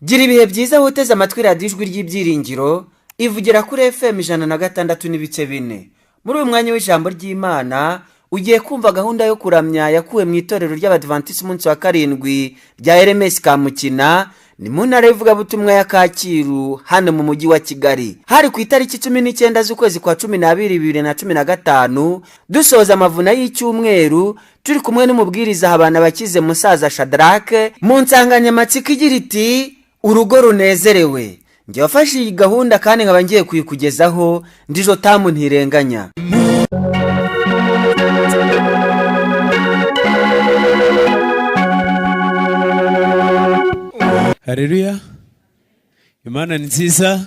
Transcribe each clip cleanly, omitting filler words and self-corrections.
gira ibihe byiza woteze amatwi radiyo ijwi ry'ibyiringiro ivugira kuri FM 106.4. muri uyu mwanya w'ijambo ry'Imana ugiye kumva gahunda yo kuramya yakuwe mu itorero ry'Abadventiste umunsi wa karindwi rya RMS Kamukina ni mu ntara y'ivugabutumwa ya Kacyiru hano mu mujyi wa Kigali. Hari ku itariki 19 z'ukwezi kwa 12 2015 dusoza amavuna y'icyumweru turi kumwe n'umubwiriza abana bakize musaza Shadrake mu nsanganyamatsiko igira iti urugo runezerewe. Njye wafashe iyi gahunda kandi nkaba ngiye kuyikugezaho ndijo tamu ntirenganya. Haleluya. Imana ni nziza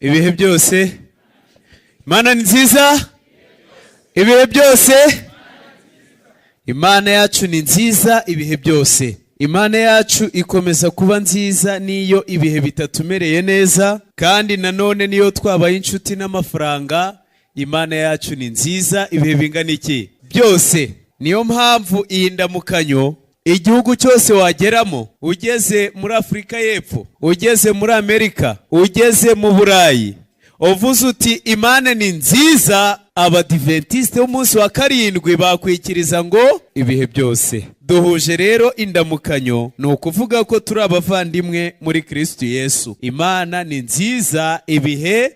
ibihe byose. Imana ni nziza ibihe byose. Imana yacu ni nziza ibihe byose. Imana yacu ikomeza kuba nziza niyo ibihe bitatumereye neza, kandi nanone niyo twabaye inshuti n'amafaranga. Imana yacu ni nziza ibihe bingana iki byose. Niyo mpamvu iyi ndamukanyo igihugu cyose wageramo, ugeze muri Afrika y'Epfo, ugeze muri Amerika, ugeze mu Burayi, uvuze uti Imana ni nziza, Abadventiste umunsi wa karindwi bakwikiriza ngo ibihe byose. Duhuje rero indamukanyo, ni ukuvuga ko turi abavandimwe muri Kristo Yesu. Imana ni nziza ibihe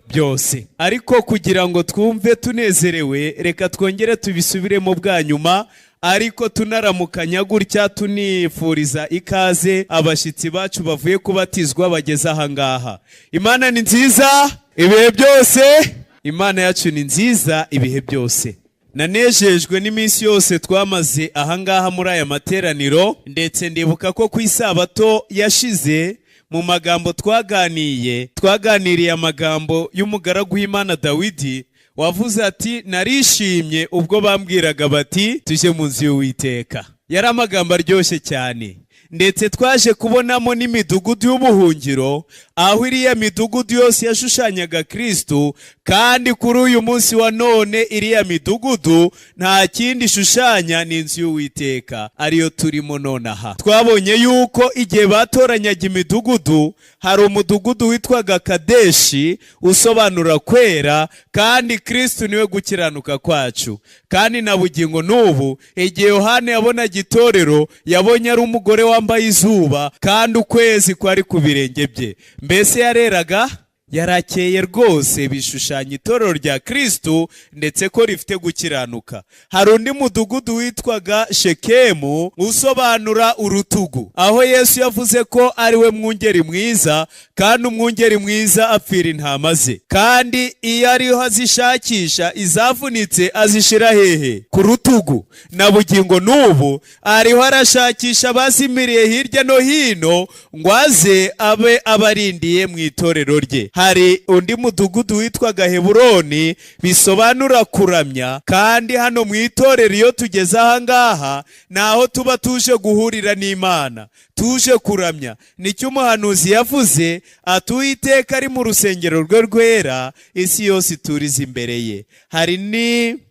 byose. Ariko kugira ngo twumve tunezerewe, reka twongere tubisubiremo bwa nyuma, ariko tunaramukanya gutya tunifuriza ikaze abashitsi bacu bavuye kubatizwa bageze aha ngaha. Imana ni nziza ibihe byose. Imana yacu ni nziza ibihe byose. Nanejejwe n'iminsi yose twamaze aha ngaha muri aya materaniro, ndetse ndibuka ko ku isabato yashize mu magambo twaganiriye amagambo y'umugaragu w'Imana Dawidi wavuze ati narishimye ubwo bambwiraga bati tuje mu nzu y'Uwiteka. Yari amagambo aryoshye cyane, ndetse twaje kubonamo n'imidugudu y'ubuhungiro, aho iriya midugudu yose yashushanyaga Kristo, kandi kuri uyu munsi wa none iriya midugudu nta kindi shushanya ni inzu y'Uwiteka, ariyo turimo nonaha. Twabonye yuko igihe batoranyaga imidugudu, hari umudugudu witwaga Kadeshi usobanura kwera, kandi Kristo niwe gukiranuka kwacu. Kandi na bugingo n'ubu igihe Yohana yabonaga itorero, yabonye ari umugore wambaye izuba kandi ukwezi kwari ku birenge bye. Mbese yareraga, yarakeye rwose, bishushanya itorero rya Kristo ndetse ko rifite gukiranuka. Hari undi mudugudu witwaga Shekemu usobanura urutugu, aho Yesu yavuze ko ari we mwungeri mwiza, kandi umwungeri mwiza apfira intama ze, kandi iyo ariho azishakisha izavunitse azishira hehe? Ku rutugu. Na bugingo n'ubu ariho arashakisha abazimiriye hirya no hino ngo aze abe abarindiye mu itorero rye. Hari undi mudugudu witwaga Heburoni, bisobanura kuramya, kandi hano mu itorero iyo tugeze aha ngaha naho tuba tuje guhurira n'Imana, tuje kuramya. Nicyo umuhanuzi yavuze ati Uwiteka ari mu rusengero rwe rwera, isi yose ituriza imbere ye. Hari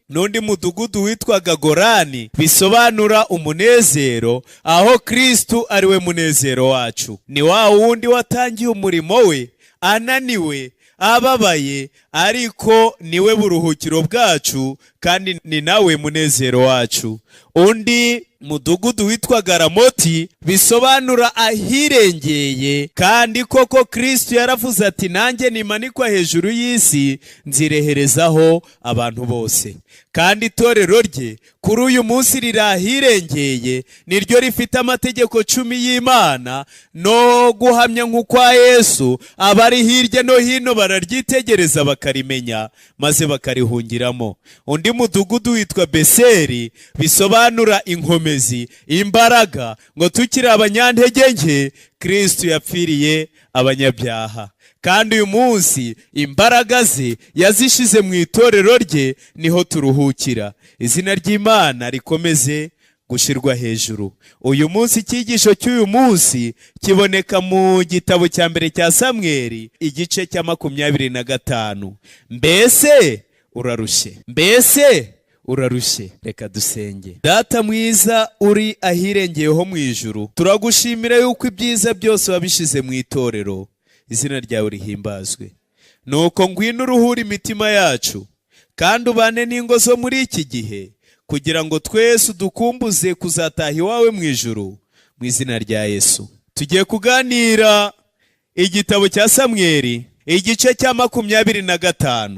n'undi mudugudu witwaga Gorani, bisobanura umunezero, aho Kristo ari we munezero wacu. Ni wa wundi watangiye umurimo we ananiwe, ababaye, ariko niwe buruhukiro bwacu, kandi ni nawe munezero wacu. Undi mudugudu witwaga Ramoti, bisobanura ahirengeye, kandi koko Kristo yaravuze ati nanjye nimanikwa hejuru y'isi nzireherezaho abantu bose. Kandi itorero rye kuri uyu munsi rirahirengeye, niryo rifite amategeko 10 y'Imana no guhamya nk'ukwa Yesu. Abari hirya no hino bararyitegereza bakarimenya, maze bakarihungiramo. Undi mudugudu witwa Beseri, bisobanura inkomezi, imbaraga, ngo tukiri abanyantege nke Kristo yapfiriye abanyabyaha, kandi uyu munsi imbaraga ze yazishize mu itorero rye, niho turuhukira. Izina ry'Imana rikomeze gushirwa hejuru. Uyu munsi icyigisho cy'uyu munsi kiboneka mu gitabo cya mbere cya Samweli, igice cya 25. Mbese urarushye? Mbese urarushye. Reka dusenge. Data mwiza uri ahirengeyeho mu ijuru, turagushimira yuko ibyiza byose wabishize mu itorero. Izina ryawe rihimbazwe. Nuko ngwino uruhura imitima yacu kandi ubane n'ingo zo muri iki gihe, kugira ngo twese udukumbuze kuzataha iwawe mu ijuru, mu izina rya Yesu. Tugiye kuganira igitabo cya Samweli, igice cya 25.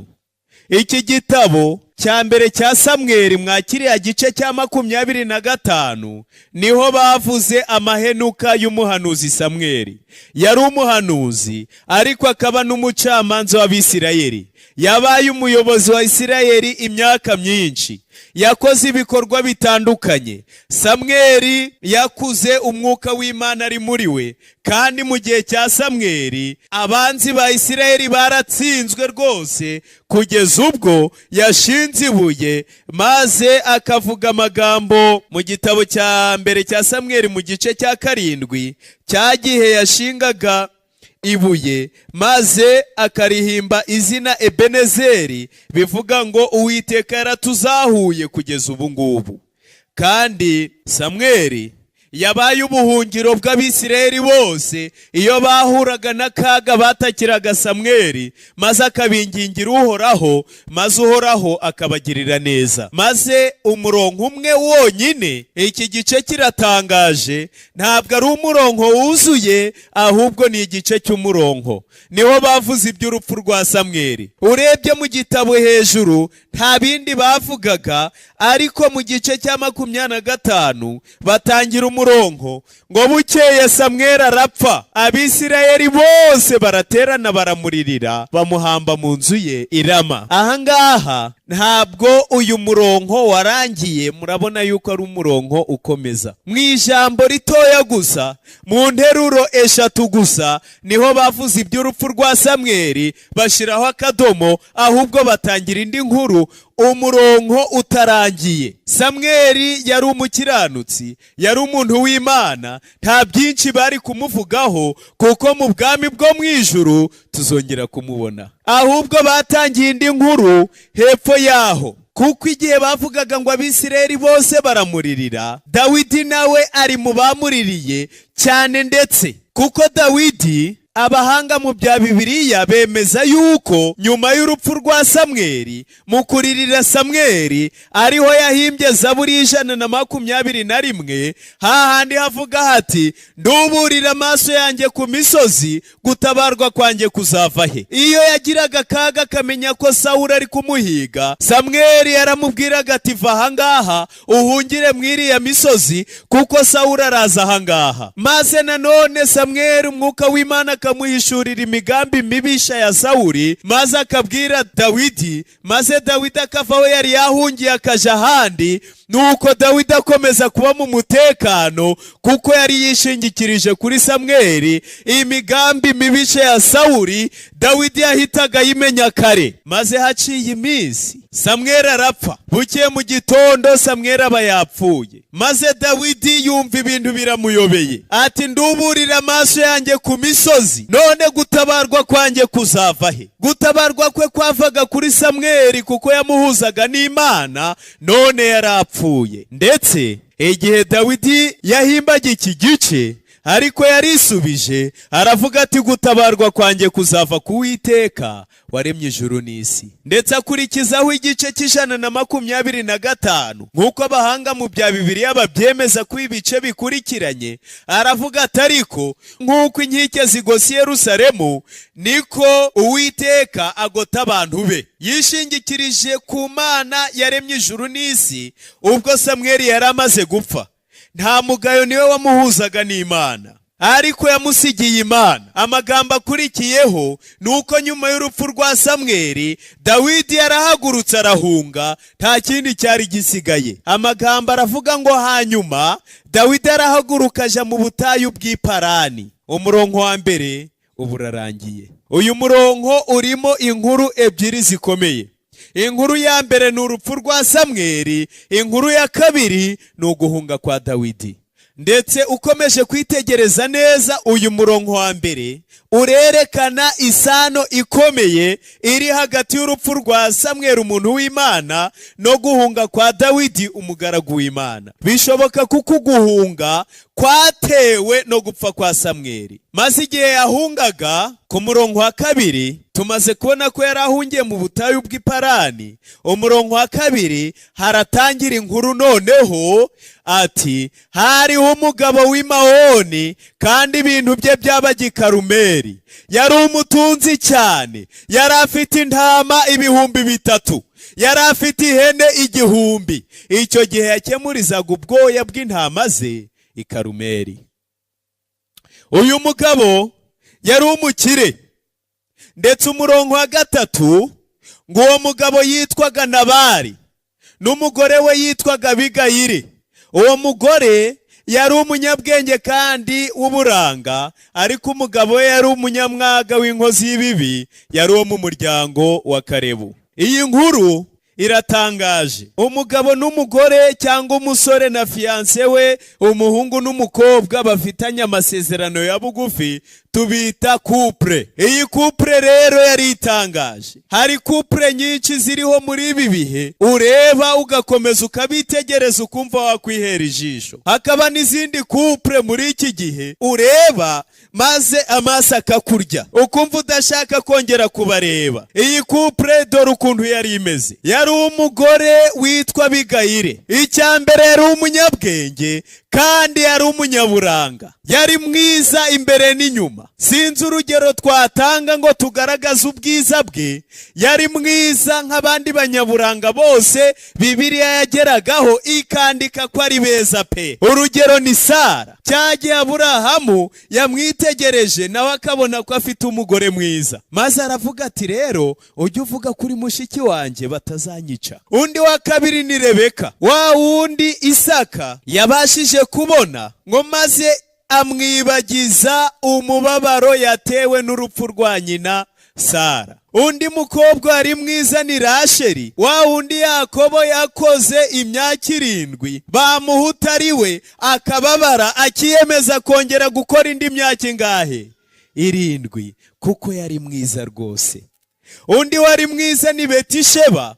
Iki gitabo cya mbere cya Samweli mwakiriya gice cya 25 niho bavuze amahenuka y'umuhanuzi Samweli. Yari umuhanuzi ariko akaba n'umucamanza w'Abisirayeli. Yabaye umuyobozi wa Isirayeli imyaka myinshi. Yakoze ibikorwa bitandukanye. Samweli yakuze umwuka w'Imana ari muri we, kandi mu gihe cya Samweli abanzi ba Isirayeli baratsinzwe rwose, kugeza ubwo yashinze ibuye maze akavuga amagambo mu gitabo cya mbere cya Samweli mu gice cya 7, cya gihe yashingaga ibuye maze akarihimba izina Ebenezeri, bivuga ngo Uwiteka yaratuzahuye kugeza ubu ngubu. Kandi Samweli yabaye ubuhungiro bw'Abisirayeli bose. Iyo bahuraga n'akaga batakiraga Samweli, maze akabingingira Uhoraho, maze Uhoraho akabagirira neza. Maze umurongo umwe wonyine, iki gice kiratangaje, ntabwo ari umurongo wuzuye, ahubwo ni igice cy'umurongo. Niho bavuze iby'urupfu rwa Samweli. Urebye mu gitabo hejuru nta bindi bavugaga, ariko mu gice cya 25 batangira umurongo ngo bukeye Samweli arapfa, Abisirayeli bose baraterana baramuririra, bamuhamba mu nzu ye i Rama. Ahangaha ntabwo uyu murongo warangiye, murabona yuko ari umurongo ukomeza. Mu ijambo ritoya gusa, mu nteruro 3 gusa, niho bavuze iby'urupfu rwa Samweli bashiraho akadomo, ahubwo batangira indi nkuru umurongo utarangiye. Samweli yari umukiranutsi, yari umuntu w'Imana, nta byinshi bari kumuvugaho, kuko mu bwami bwo mu ijuru tuzongera kumubona. Ahubwo batangiye indi nkuru hepfo yaho, kuko igihe bavugaga ngo Abisirayeli bose baramuririra, Dawidi nawe ari mu bamuririye cyane, ndetse kuko Dawidi, abahanga mu bya Bibiliya bemeza yuko nyuma y'urupfu rwa Samweli, mu kuririra Samweli ariho yahimbye Zaburi 121, hahandi havuga hati nduburira amaso yanjye ku misozi, gutabarwa kwanjye kuzava he. Iyo yagiraga akaga akamenya ko Sawuli ari kumuhiga, Samweli yaramubwiraga ati va ahangaha uhungire mwiriya misozi, kuko Sawuli araza ahangaha. Maze nanone Samweli umwuka w'Imana akamuhishurira imigambi mibisha ya Sawuli, maze akabwira Dawidi, maze Dawidi akavaho yari yahungiye akaja ahandi. Nuko Dawidi akomeza kuba mu mutekano, kuko yari yishingikirije kuri Samweli. Imigambi mibisha ya Sawuli Dawidi yahitaga yimenya kare. Maze haciye iminsi Samweli arapfa. Bukeye mu gitondo Samweli aba yapfuye. Maze Dawidi yumva ibintu biramuyobeye, ati nduburira amaso yanjye ku misozi, none gutabarwa kwanjye kuzava he? Gutabarwa kwe kwavaga kuri Samweli, kuko yamuhuzaga n'Imana, none yarapfuye. Ndetse igihe Dawidi yahimbaga iki gice, ariko yarisubije aravuga ati gutabarwa kwanjye kuzava ku Uwiteka waremye ijuru n'isi. Ndetse akurikizaho igice c'125, nk'uko abahanga mu bya Bibiliya babyemeza ko ibice bikurikiranye. Aravuga ati ariko nk'uko inkike zigose Yerusalemu, niko Uwiteka agota abantu be. Yishingikirije ku Mana yaremye ijuru n'isi. Ubwo Samweli yari amaze gupfa, nta mugayo niwe wamuhuzaga n'Imana, ariko yamusigiye Imana. Amagambo akurikiyeho nuko nyuma y'urupfu rwa Samweli, Dawidi yarahagurutse arahunga, nta kindi cyari gisigaye. Amagambo aravuga ngo hanyuma Dawidi arahaguruka aja mu butayu bw'Iparani. Umurongo wa mbere uburarangiye. Uyu murongo urimo inkuru ebyiri zikomeye. Inkuru ya mbere ni urupfu rwa Samweli, inkuru ya kabiri ni uguhunga kwa Dawidi. ndetse ukomeje kwitegereza neza uyu murongo wa mbere urerekana isano ikomeye iri hagati y'urupfu rwa Samweli umuntu w'Imana no guhunga kwa Dawidi umugaragu w'Imana. Bishoboka kuko guhunga kwatewe no gupfa kwa Samweli. Maze igihe yahungaga ku murongo wa kabiri tumaze kubona ko yarahungiye mu butayu bw'Iparani. Umurongo wa kabiri haratangira inkuru noneho ati hariho umugabo w'Imahoni kandi ibintu bye byabaga i Karumeli. Yari umutunzi cyane, yari afite intama 3,000, yari afite ihene 1,000. Icyo gihe yakemurizaga ubwoya bw'intama ze i Karumeli. Uyu mugabo yari umukire, ndetse umurongo wa gatatu ngo uwo mugabo yitwaga Nabali n'umugore we yitwaga Abigayili. Uwo mugore yari umunyabwenge kandi w'uburanga, ariko umugabo we yari umunyamwaga w'inkozi y'ibibi, yari uwo mu muryango wa Kalebu. Iyi nkuru iratangaje. Umugabo n'umugore cyangwa umusore na fiancé we, umuhungu n'umukobwa bafitanye amasezerano ya bugufi, tubita couple. Iyi couple rero yari itangaje. Hari couple nyinshi ziriho muri ibi bihe ureba ugakomeza ukabitegereza ukumva wakwihera ijisho. Hakaba n'izindi couple muri iki gihe ureba maze amaso akakurya ukumva udashaka kongera kubareba. Iyi couple dore ukuntu yari imeze. Yari umugore witwa Abigayili. Icyambere yari umunyabwenge kandi yari umunyaburanga, yari mwiza imbere n'inyuma. Sinzi urugero twatanga ngo tugaragaze ubwiza bwe. Yari mwiza nk'abandi banyaburanga bose Bibiliya yageragaho ikandika ko ari beza pe. Urugero ni Sara. Cyagiye Aburahamu yamwitegereje nawe akabona ko afite umugore mwiza, maze aravuga ati rero ujye uvuga kuri mushiki wanjye batazanyica. Undi wa kabiri ni Rebeka, wa wundi Isaka yabashije kubona ngo maze amwibagiza umubabaro yatewe n'urupfu rwa nyina Sara. Undi mukobwa ari mwiza ni Rasheli, wa wundi Yakobo yakoze imyaka 7 bamuhuta ari we akababara akiyemeza kongera gukora indi myaka ingahe 7, kuko yari mwiza rwose. Undi wari mwiza ni Betisheba,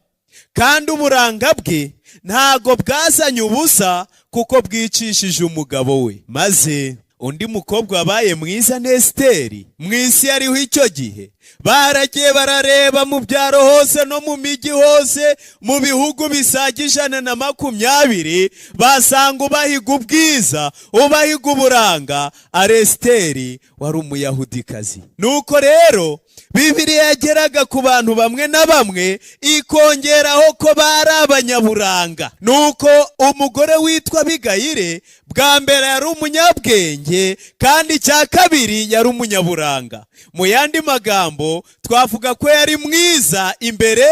kandi uburanga bwe ntago bwazanye ubusa kuko bwicishije umugabo we. Maze undi mukobwa wabaye mwiza ni Esiteri. Mwisi yariho icyo gihe baragiye barareba mu byaro hose no mu migi hose mu bihugu bisaga 120, basanga ubahiga ubwiza ubahiga uburanga ari Esiteri wari umuyahudikazi. Nuko rero Bibiliya yageraga ku bantu bamwe na bamwe ikongeraho ko bari abanyaburanga. Nuko umugore witwa Abigayili bwa mbere yari umunyabwenge kandi cya kabiri yari umunyaburanga. Mu yandi magambo twavuga ko yari mwiza imbere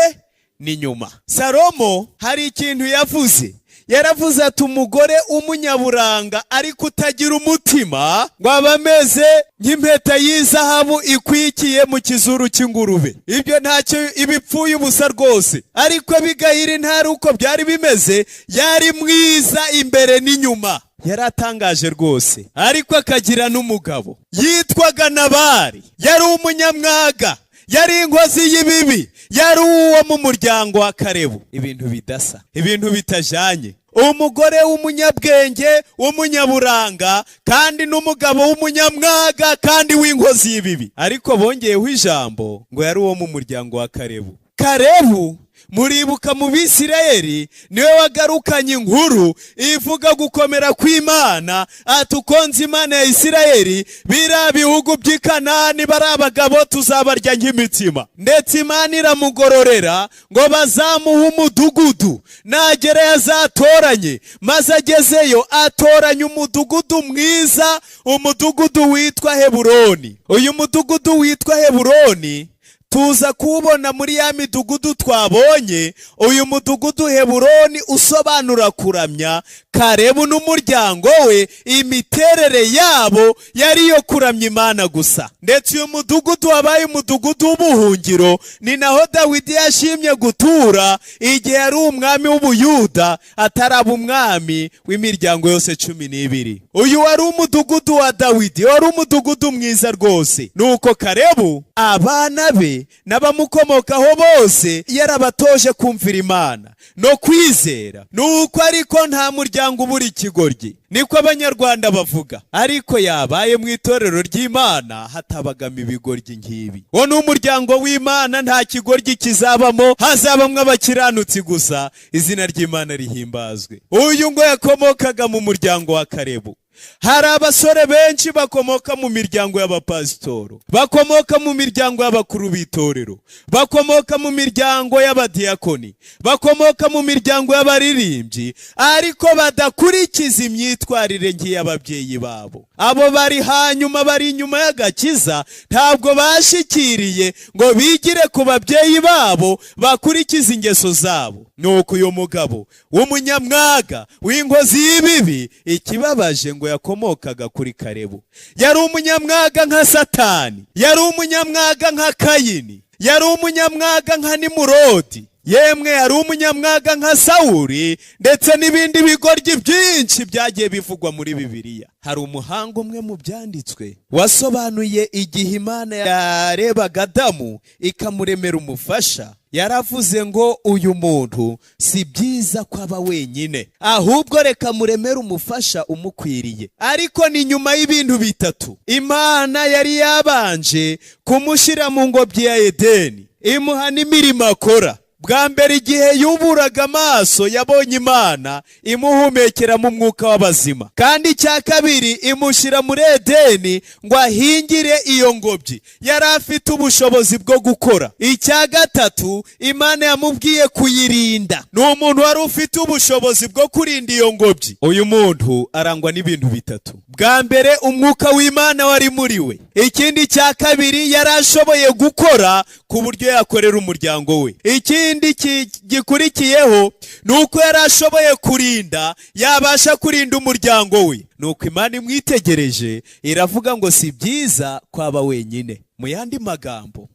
n'inyuma. Salomo hari ikintu yavuze. Yaravuze ati umugore umunyaburanga ariko utagira umutima ngo abameze nk'impeta y'izahabu ikwikiye mu kizuru cy'ingurube. Ibyo ntacyo ibipfuye ubusa rwose. Ariko Abigayili ntari uko byari bimeze, yari mwiza imbere n'inyuma. Yaratangaje rwose. Ariko akagira n'umugabo yitwaga Nabali, yari umunyamwaga, yari inkozi y'ibibi, yari uwo mu muryango wa Kalebu. Ibintu bidasa, ibintu bitajanye. Umugore w'umunyabwenge w'umunyaburanga kandi n'umugabo w'umunyamwaga kandi w'inkozi y'ibibi, ariko bongeyeho ijambo ngo yari uwo mu muryango wa Kalebu. Kalebu muribuka mu Bisirayeli niwe wagarukanye inkuru ivuga gukomera kw'Imana, atukonze Imana ya Isirayeli bira bihugu by'i Kanani bari abagabo tuzabarya nk'imitsima. Ndetse Imana iramugororera ngo bazamuha umudugudu, nagera yazatoranye. Maze agezeyo atoranya umudugudu mwiza, umudugudu witwa Heburoni. Uyu mudugudu witwa Heburoni tuza kuwubona muri ya midugudu twabonye. Uyu mudugudu Heburoni usobanura kuramya. Kalebu n'umuryango we imiterere yabo yari yo kuramya Imana gusa. Ndetse uyu mudugudu wabaye umudugudu w'ubuhungiro, ni naho Dawidi yashimye gutura igihe yari umwami w'Ubuyuda ataraba umwami w'imiryango yose 12. Uyu wari umudugudu wa Dawidi, wari umudugudu mwiza rwose. Nuko Kalebu abana be n'abamukomokaho bose yarabatoje kumvira Imana no kwizera. Nuko ariko nta muryango ubura ikigoryi, niko abanyarwanda bavuga. Ariko yabaye mu itorero ry'Imana hatabagamo ibigoryi nk'ibi. Wo ni umuryango w'Imana, nta kigoryi kizabamo, hazabamwe abakiranutsi gusa, izina ry'Imana rihimbazwe. Uyu ngo yakomokaga mu muryango wa Kalebu. Hari abasore benshi bakomoka mu miryango y'abapasitoro, bakomoka mu miryango y'abakuru b'itorero, bakomoka mu miryango y'abadiyakoni, bakomoka mu miryango y'abaririmbyi, ariko badakurikiza imyitwarire nk'iy'ababyeyi babo. Abo bari hanyuma, bari inyuma y'agakiza, ntabwo bashikiriye ngo bigire ku babyeyi babo bakurikiza ingeso zabo. Nuko uyu mugabo w'umunyamwaga w'inkozi y'ibibi, ikibabaje ngo yakomokaga kuri Kalebu. Yari umunyamwaga nka Satani, yari umunyamwaga nka Kayini, yari umunyamwaga nka Nimurodi, yemwe yari umunyamwaga nka Sawuli, ndetse n'ibindi bigoryi byinshi byagiye bivugwa muri Bibiliya. Hari umuhanga umwe mu byanditswe wasobanuye igihe Imana yarebaga Adamu ikamuremera umufasha. Yaravuze ngo uyu muntu si byiza ko aba wenyine, ahubwo reka muremere umufasha umukwiriye. Ariko ni nyuma y'ibintu bitatu. Imana yari yabanje kumushyira mu ngobyi ya Edeni, imuha n'imirimo akora. Bwa mbere igihe yuburaga amaso yabonye Imana imuhumekera mu mwuka w'abazima. Kandi icya kabiri imushyira muri Edeni ngo ahingire iyo ngobyi. Yari afite ubushobozi bwo gukora. Icya gatatu Imana yamubwiye kuyirinda. Ni umuntu wari ufite ubushobozi bwo kurinda iyo ngobyi. Uyu muntu arangwa n'ibintu bitatu. Bwa mbere umwuka w'Imana wari muri we. Ikindi cya kabiri yari ashoboye gukora ku buryo yakorera umuryango we. Ikindi gikurikiyeho nuko yari ashoboye kurinda, yabasha kurinda umuryango we. Nuko Imana imwitegereje iravuga ngo si byiza kwaba wenyine. Mu yandi magambo,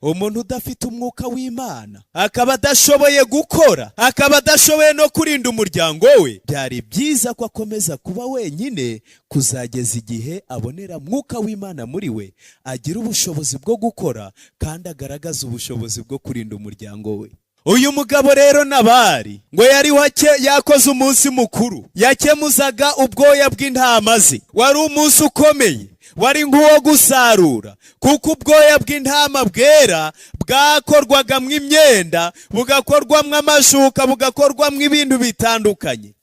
umuntu udafite umwuka w'Imana akaba adashoboye gukora, akaba adashoboye no kurinda umuryango we, byari byiza ko akomeza kuba wenyine kuzageza igihe abonera mwuka w'Imana muri we, agira ubushobozi bwo gukora kandi agaragaza ubushobozi bwo kurinda umuryango we. Uyu mugabo rero Nabali ngo yari yakoze umunsi mukuru, yakemuzaga ubwoya bw'intama ze. Wari umunsi ukomeye, wari nk'uwo gusarura, kuko ubwoya bw'intama bwera bwakorwagamo imyenda, bugakorwamo amashuka, bugakorwamo ibintu bitandukanye.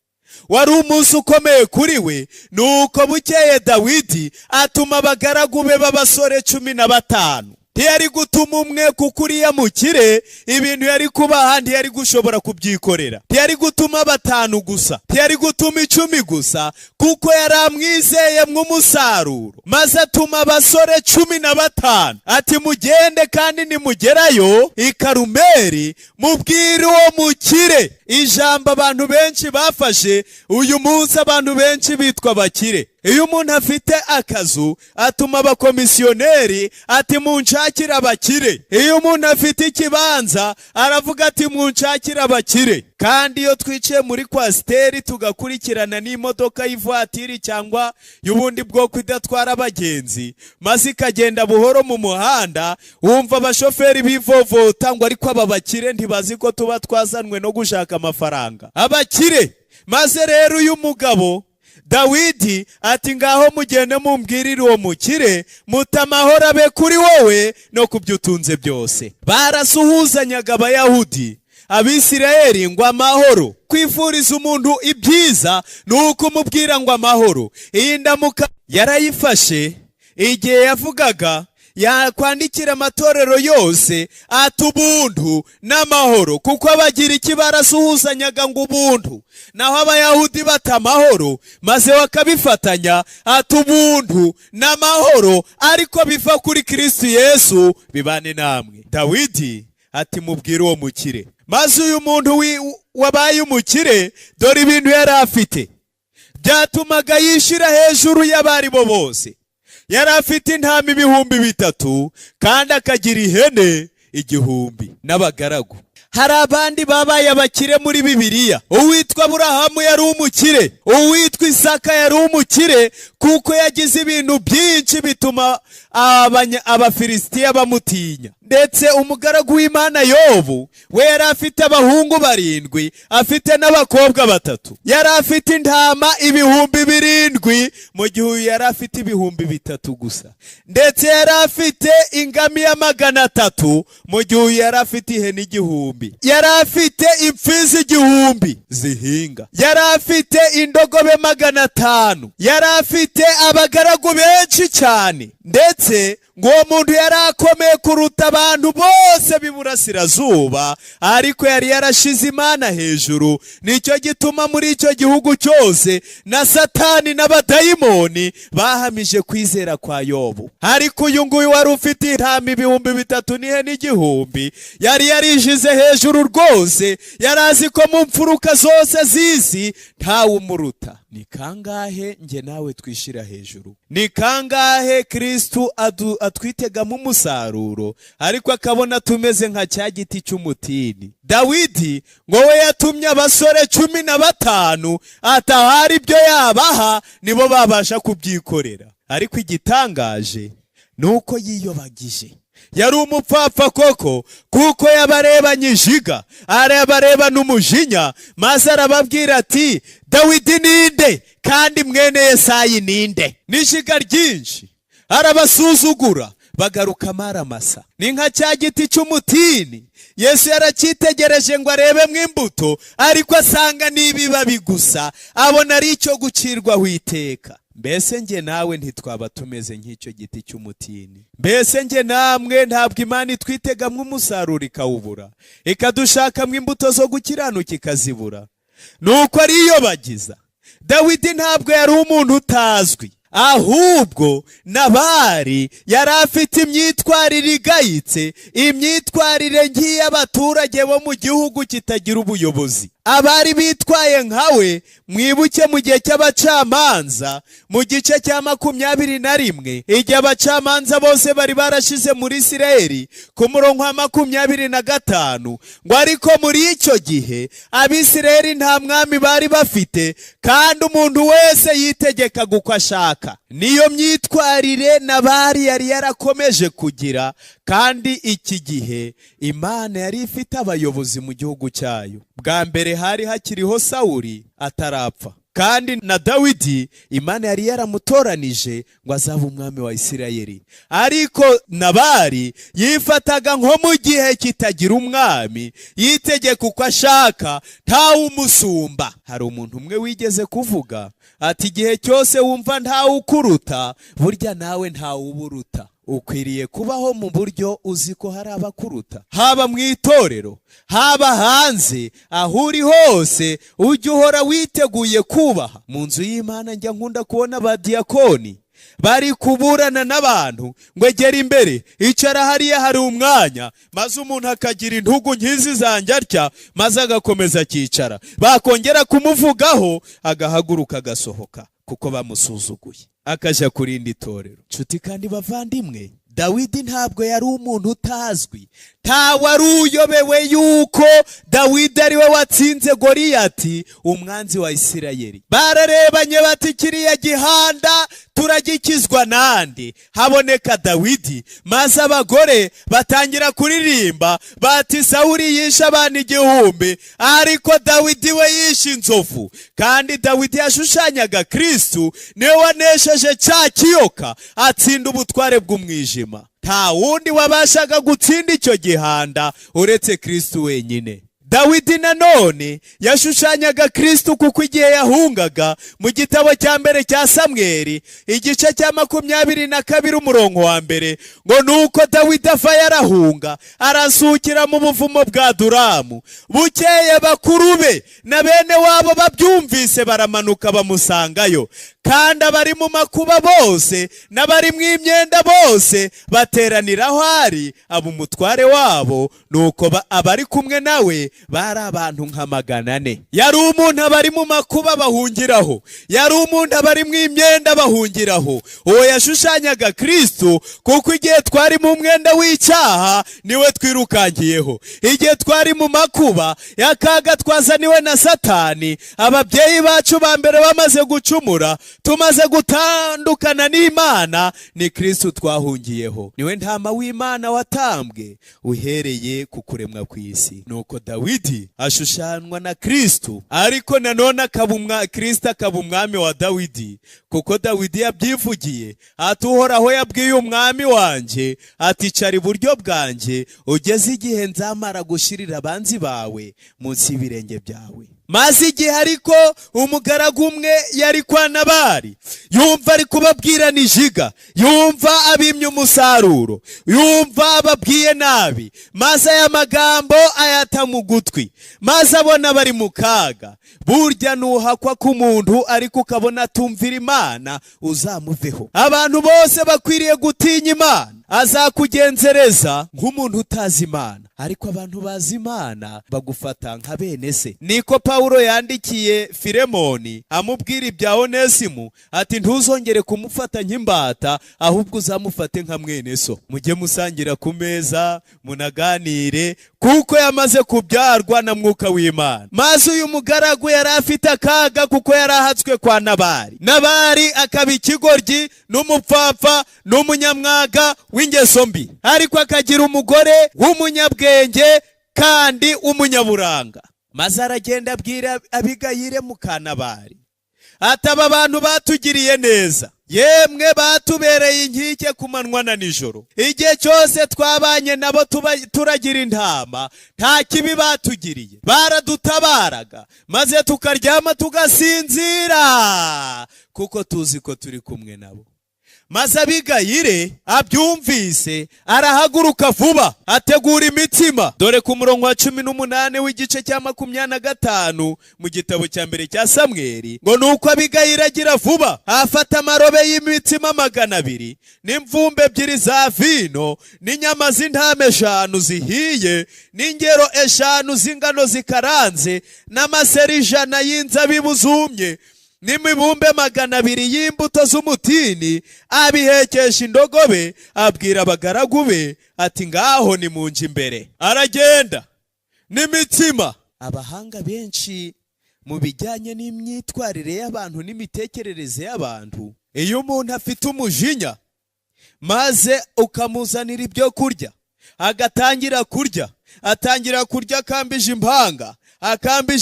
Wari umunsi ukomeye kuri we. Nuko bukeye Dawidi atuma abagaragu be b'abasore 15. Ntiyari gutuma umwe kuko uriya mukire ibintu yari kubaha ntiyari gushobora kubyikorera. Ntiyari gutuma 5 gusa, ntiyari gutuma 10 gusa, kuko yari amwizeye mw'umusaruro. Maze atuma abasore 15 ati mugende kandi nimugerayo i Karumeli mubwire uwo mukire ijambo abantu benshi bafashe. Uyu munsi abantu benshi bitwa abakire. Iyo umuntu afite akazu atuma abakomisiyoneri ati munshakira abakire. Iyo umuntu afite ikibanza aravuga ati munshakira abakire. Kandi iyo twicaye muri kwasiteri tugakurikirana n'imodoka y'ivatiri cyangwa y'ubundi bwoko idatwara abagenzi, maze ikagenda buhoro mu muhanda, wumva abashoferi bivovota ngo ariko aba bakire ntibazi ko tuba twazanwe no gushaka amafaranga. Abakire. Maze rero uyu mugabo Dawidi ati ngaho mugende mumbwirire uwo mukire muta amahoro abe kuri wowe no kubyutunze byose. Barasuhuzanyaga Abayahudi, Abisirayeli ngo amahoro. Kwifuriza umuntu ibyiza nuko umubwira ngo amahoro. Iyi ndamuka yarayifashe igihe yavugaga yakwandikira amatorero yose ati ubuntu n'amahoro, kuko abagira iki barasuhuzanyaga ngo ubuntu naho abayahudi bata amahoro maze bakabifatanya, ati ubuntu n'amahoro ariko biva kuri Kristo Yesu bibane namwe. Dawidi ati mubwire uwo mukire. Maze uyu muntu wabaye umukire, dore ibintu yari afite byatumaga yishira hejuru y'abari bo bose. Yari afite intama 3,000 kandi akagira ihene 1,000 n'abagaragu. Hari abandi babaye abakire muri Bibiliya. Uwitwa Aburahamu yari umukire, uwitwa Isaka yari umukire kuko yagize ibintu byinshi bituma Abafilisitiya bamutinya. Ndetse umugaragu w'Imana Yobu we yari afite abahungu 7, afite n'abakobwa 3. Yari afite intama 7,000 mu gihe yari afite 3,000 gusa. Ndetse yari afite ingamiya 300 mu gihe yari afite ihene 1,000. Yari afite imfizi 1,000 zihinga. Yari afite indogobe 500. Yari afite abagaragu benshi cyane. Ndetse ngo uwo muntu yari akomeye kuruta abantu bose b'iburasirazuba, ariko yari yarashize Imana hejuru. Nicyo gituma muri icyo gihugu cyose na Satani n'abadayimoni bahamije kwizera kwa Yobu. Ariko uyu nguyu wari ufite intama 3,000 n'ihene 1,000 yari yarishize hejuru rwose. Yari azi ko mu mfuruka zose z'isi ntawe umuruta. Ni kangahe nge nawe twishira hejuru? Ni kangahe Kristo atwitegamo umusaruro ariko akabona tumeze nka cya giti cy'umutini? Dawidi ngo we yatumye abasore 15 atahari ibyo yabaha nibo babasha kubyikorera. Ariko igitangaje nuko yiyobagije. Yari umupfapfa koko kuko yabarebanye ijiga, arabareba n'umujinya, maze arababwira ati Dawidi ninde kandi mwene Yesayi ninde? N'ishiga ryinshi arabasuzugura, bagaruka maramasa. Ni nka cya giti cy'umutini Yesu yaracyitegereje ngo arebe mw'imbuto, ariko asanga n'ibibabi gusa, abona ari icyo gucirwaho iteka. Mbese nge nawe ntitwaba tumeze nk'icyo giti cy'umutini? Mbese nge namwe ntabwo Imana itwitegamo umusaruro ikawubura, ikadushakamo imbuto zo gukiranuka ikazibura? Nuko ariyobagiza. Dawidi ntabwo yari umuntu utazwi, ahubwo Nabali yari afite imyitwarire igayitse, imyitwarire nk'iy'abaturage bo mu gihugu kitagira ubuyobozi. Abari bitwaye nkawe mwibuke mu gihe cy'abacamanza mu gice cya 21, igihe abacamanza bose bari barashize muri Isirayeli ku murongo wa 25, ngo ariko muri icyo gihe Abisirayeli nta mwami bari bafite kandi umuntu wese yitegekaga uko ashaka. Niyo myitwarire Nabali yari yarakomeje kugira, kandi iki gihe Imana yari ifite abayobozi mu gihugu cyayo. Bwa mbere hari hakiriho Sawuli atarapfa, kandi na Dawidi Imana yari yaramutoranije ngo azabe umwami wa Isirayeli. Ariko Nabali yifataga nko mu gihe kitagira umwami, yitegeka uko ashaka, ntawe umusumba. Hari umuntu umwe wigeze kuvuga ati igihe cyose wumva ntawe ukuruta, burya nawe ntawe uburuta. Ukwiriye kubaho mu buryo uzi ko hari abakuruta, haba mu itorero, haba hanze, aho uri hose ujye uhora witeguye kubaha. Mu nzu y'Imana njya nkunda kubona abadiyakoni bari kuburana n'abantu ngo egera imbere, icara hariya hari umwanya, maze umuntu akagira intugu nkizi zanjye atya, maze agakomeza akicara, bakongera kumuvugaho agahaguruka agasohoka kuko bamusuzuguye, akaja kurinda itorero. Nshuti kandi bavandimwe, Dawidi ntabwo yari umuntu utazwi. Ntawe ari uyobewe yuko Dawidi ari we watsinze Goliyati, umwanzi wa Isirayeli. Bararebanye bati kiriya gihanda turagikizwa nande? Haboneka Dawidi, maze abagore batangira kuririmba bati Sawuli yishe abantu 1,000 ariko Dawidi we yishe inzovu. Kandi Dawidi yashushanyaga Kristo, niwe wanesheje cya kiyoka atsinda ubutware bw'umwijima. Nta wundi wabashaga gutsinda icyo gihanda uretse Kristo wenyine. Dawidi nanone yashushanyaga Kristo kuko igihe yahungaga mu gitabo cya mbere cya Samweli igice cya 22 umurongo wa mbere ngo nuko Dawidi ava yarahunga arasukira mu buvumo bwa Duramu. Bukeye bakuru be na bene wabo babyumvise baramanuka bamusangayo, kandi abari mu makuba bose n'abari mu imyenda bose bateranira aho ari abo umutware wabo. Nuko abari kumwe nawe bari abantu nka 400. Yari umuntu abari mu makuba bahungiraho, yari umuntu abari mu imyenda bahungiraho. Uwo yashushanyaga Kristo kuko igihe twari mu mwenda w'icyaha niwe twirukangiyeho, igihe twari mu makuba y'akaga twazaniwe na Satani, ababyeyi bacu ba mbere bamaze gucumura, tumaze gutandukana n'Imana, ni Kristo twahungiyeho. Niwe ntama w'Imana watambwe uhereye ku kuremwa kw'isi. Nuko Dawidi ashushanwa na Kristo, ariko nanone Kristo akaba umwami wa Dawidi, kuko Dawidi yabyivugiye ati Uhoraho yabwiye umwami wanje ati cara iburyo bwanjye ugeze igihe nzamara gushirira abanzi bawe munsi y'ibirenge byawe. Maze igihe ariko umugaragu umwe yari kwa Nabali, yumva ari kubabwira nijiga, yumva abimye umusaruro, yumva ababwiye nabi, maze aya magambo ayata mu gutwi, maze abona bari mu kaga. Burya nuhakwa ku muntu ariko ukabona atumvira Imana uzamuveho. Abantu bose bakwiriye gutinya Imana, azakugenzereza nk'umuntu utazi Imana, ariko abantu bazi Imana bagufata nka bene se. Niko Pawulo yandikiye Filemoni amubwira ibya Onesimu ati ntuzongere kumufata nk'imbata, ahubwo uzamufate nka mwene so. Mujye musangira ku meza munaganire, kuko yamaze kubyarwa na Mwuka w'Imana. Maze uyu mugaragu yari afite akaga kuko yari ahatswe kwa Nabali. Nabali akaba ikigoryi n'umupfapfa n'umunyamwaga w'ingeso mbi, ariko akagira umugore w'umunyabwenge kandi umunyaburanga. Maze aragenda abwira Abigayire muka Nabali ati aba bantu batugiriye neza, yemwe batubereye inkike ku manywa na nijoro, igihe cyose twabanye nabo turagira intama, nta kibi batugiriye, baradutabaraga maze tukaryama tugasinzira kuko tuzi ko turi kumwe nabo. Maze Abigayire abyumvise arahaguruka vuba ategura imitsima. Dore ku murongo wa 18 w'igice cya 25 mu gitabo cya mbere cya Samweli ngo nuko Abigayire agira vuba afata amarobe y'imitsima 200 n'imvumbe 2 za vino n'inyama z'intama 5 zihiye n'ingero 5 z'ingano zikaranze n'amaseri 100 y'inzabibu zumye n'imibumbe 200 y'imbuto z'umutini, abihekesha indogobe, abwira abagaragu be ati ngaho ni munje imbere. Aragenda n'imitsima. Abahanga benshi mu bijyanye n'imyitwarire y'abantu n'imitekerereze y'abantu, iyo umuntu afite umujinya maze ukamuzanira ibyo kurya agatangira kurya, atangira kurya akambije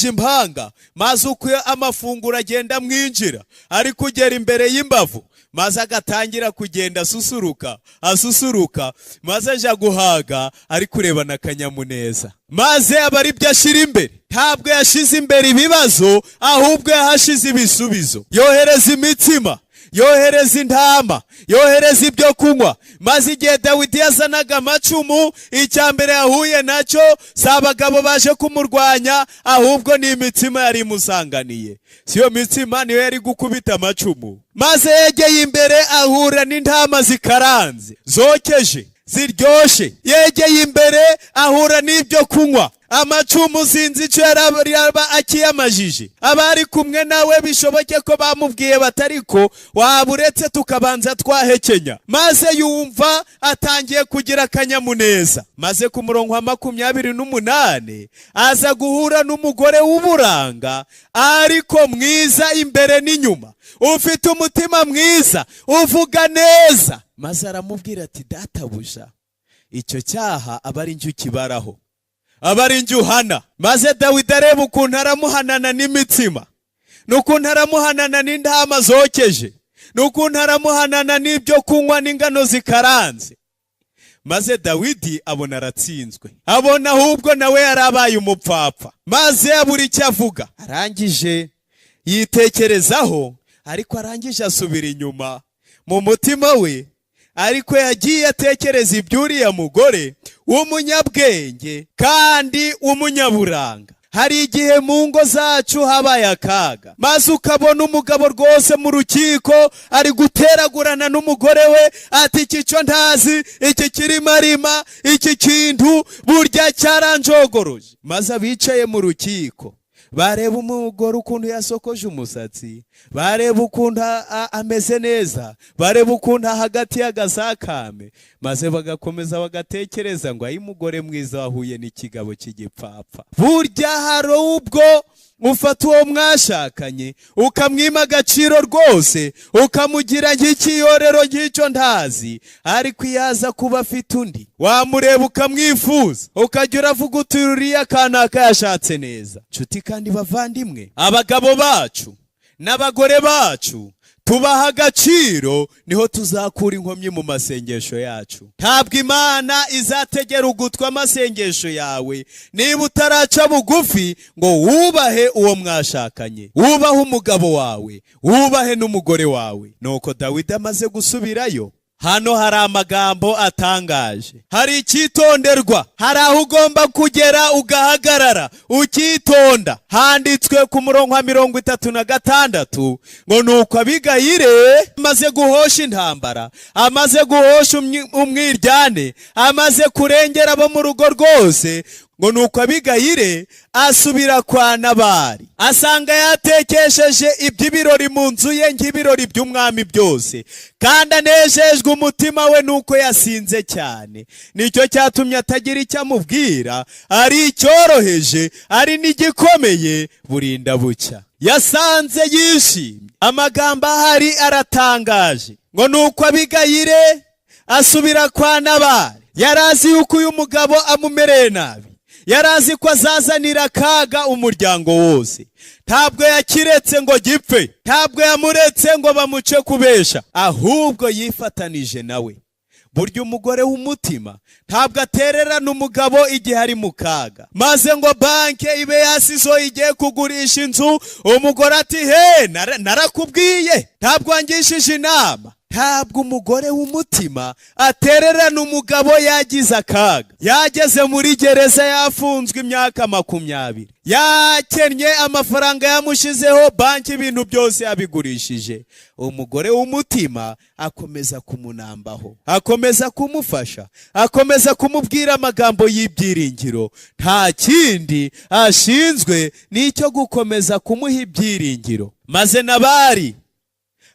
impanga, maze uko amafunguro agenda mwinjira ari kugera imbere y'imbavu, maze agatangira kugenda asusuruka, maze aja guhaga ari kurebana akanyamuneza. Maze aba ari byo ashira imbere. Ntabwo yashize imbere ibibazo, ahubwo yahashize ibisubizo. Yohereza imitsima, yohereza intama, yohereza ibyo kunywa. Maze igihe Dawidi yazanaga amacumu, icya mbere yahuye nacyo si abagabo baje kumurwanya, ahubwo ni imitsima yari imusanganiye. Si yo mitsima niyo yari gukubita amacumu. Maze yegeye imbere ahura n'intama zikaranze, zokeje, ziryoshe. Yegeye imbere ahura n'ibyo kunywa, amacumu sinzi icyo yaraba akiyamajije. Abari kumwe nawe bishoboke ko bamubwiye batariko waburetse tukabanza twahekenya. Maze yumva atangiye kugira akanyamuneza. Maze ku murongo wa 28 aza guhura n'umugore w'uburanga, ariko mwiza imbere n'inyuma, ufite umutima mwiza, uvuga neza. Maze aramubwira ati databuja, icyo cyaha aba ari njye ukibaraho, aba ari njye uhana. Maze Dawidi areba ukuntu aramuhanana n'imitsima, n'ukuntu aramuhanana n'intama zokeje, n'ukuntu aramuhanana n'ibyo kunywa n'ingano zikaranze. maze Dawidi abona aratsinzwe, abona ahubwo nawe yarabaye umupfapfa, maze abura icyo avuga. Arangije yitekerezaho, ariko arangije asubira inyuma mu mutima we, ariko yagiye atekereza iby'uriya mugore w'umunyabwenge kandi w'umunyaburanga. Hari igihe mu ngo zacu habaye akaga, maze ukabona umugabo rwose mu rukiko ari guteragurana n'umugore we, ati iki cyo ntazi, iki kirimarima, iki kintu burya cyaranjogoroje. Maze abicaye mu rukiko bareba umugore ukuntu yasokoje umusatsi, bareba ukuntu ameze neza, bareba ukuntu hagati y'agasakame, maze bagakomeza bagatekereza ngo ayi mugore mwiza wahuye n'ikigabo cy'igipfapfa. Burya hari ubwo ufata uwo mwashakanye ukamwima agaciro rwose, ukamugira nk'ikiyorero nk'icyo ntazi, ariko iyaza kuba afite undi wamureba ukamwifuza, ukajya uravuga uti uriya kanaka yashatse neza. Nshuti kandi bavandimwe, abagabo bacu n'abagore bacu tubaha agaciro, niho tuzakura inkomyi mu masengesho yacu. Ntabwo Imana izategera ugutwi amasengesho yawe niba utaraca bugufi ngo wubahe uwo mwashakanye, wubahe umugabo wawe, wubahe n'umugore wawe. Nuko Dawidi amaze gusubirayo, hano hari amagambo atangaje, hari icyitonderwa, hari aho ugomba kugera ugahagarara ukitonda. Handitswe ku murongo wa 36 ngo nuko Abigayire amaze guhosha intambara, amaze guhosha umwiryane, amaze kurengera abo mu rugo rwose, ngo nuko Abigayire asubira kwa Nabali, asanga yatekesheje iby'ibirori mu nzu ye nk'ibirori by'umwami byose, kandi anejejwe umutima we nuko yasinze cyane. Nicyo cyatumye atagira icyo amubwira, ari icyoroheje ari n'igikomeye burinda bucya. Yasanze yishimye. Amagambo ahari aratangaje, ngo nuko Abigayire asubira kwa Nabali. Yarazi yuko uyu mugabo amumereye nabi, yarazi ko azazanira akaga umuryango wose. Ntabwo yakiretse ngo gipfe, ntabwo yamuretse ngo bamuce kubesha, ahubwo yifatanije nawe. Burya umugore w'umutima ntabwo atererana umugabo igihe ari mu kaga, maze ngo banke ibe yasizo igiye kugurisha inzu, umugore ati he narakubwiye, ntabwo wangishije inama. Ntabwo umugore w'umutima atererana umugabo yagize akaga, yageze muri gereza yafunzwe imyaka 20, yakennye amafaranga yamushizeho banki, ibintu byose yabigurishije. Umugore w'umutima akomeza kumunambaho, akomeza kumufasha, akomeza kumubwira amagambo y'ibyiringiro. Nta kindi ashinzwe n'icyo gukomeza kumuha ibyiringiro. Maze Nabali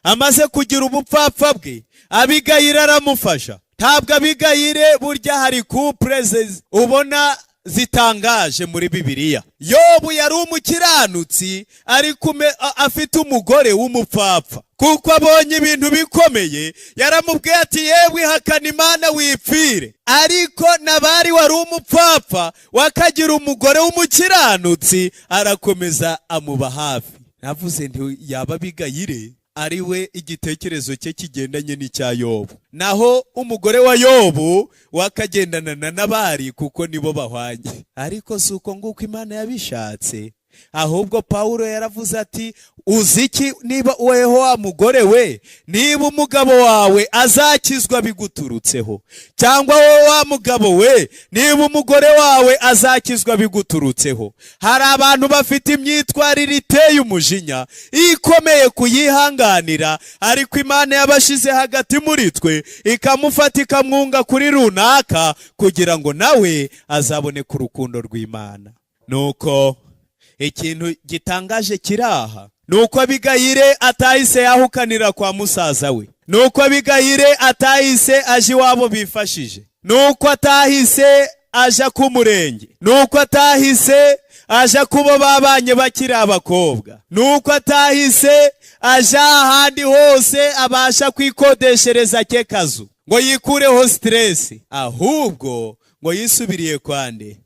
amaze kugira ubupfapfa bwe, Abigayire aramufasha. Ntabwo Abigayire, burya hari couple ubona zitangaje muri Bibiliya. Yobu yari umukiranutsi ariko afite umugore w'umupfapfa, kuko abonye ibintu bikomeye yaramubwiye ati yewe ihakana Imana wipfire. Ariko Nabali wari umupfapfa wakagira umugore w'umukiranutsi, arakomeza amuba hafi. Navuze nti yaba Abigayire ari we igitekerezo cye kigendanye n'icya Yobu, naho umugore wa Yobu wakagendana na Nabali kuko nibo bahwanye. Ariko si uko nguko Imana yabishatse, ahubwo Pawulo yaravuze ati uziki niba weho wa mugore we, niba umugabo wawe azakizwa biguturutseho, cyangwa wowe wa mugabo we niba umugore wawe azakizwa biguturutseho. Hari abantu bafite imyitwarire iteye umujinya ikomeye kuyihanganira, ariko Imana yabashize hagati muri twe ikamufata ikamwunga kuri runaka kugira ngo nawe azabone ku rukundo rw'Imana. Nuko ikintu gitangaje kiraha, nuko Abigayire atahise yahukanira kwa musaza we, nuko Abigayire atahise aje iwabo bifashije, nuko atahise aja ku murenge, nuko atahise aja kubo babanye bakiri abakobwa, nuko atahise aja ahandi hose abasha kwikodeshereza ke kazu ngo yikureho stress, ahubwo ngo yisubiriye kwande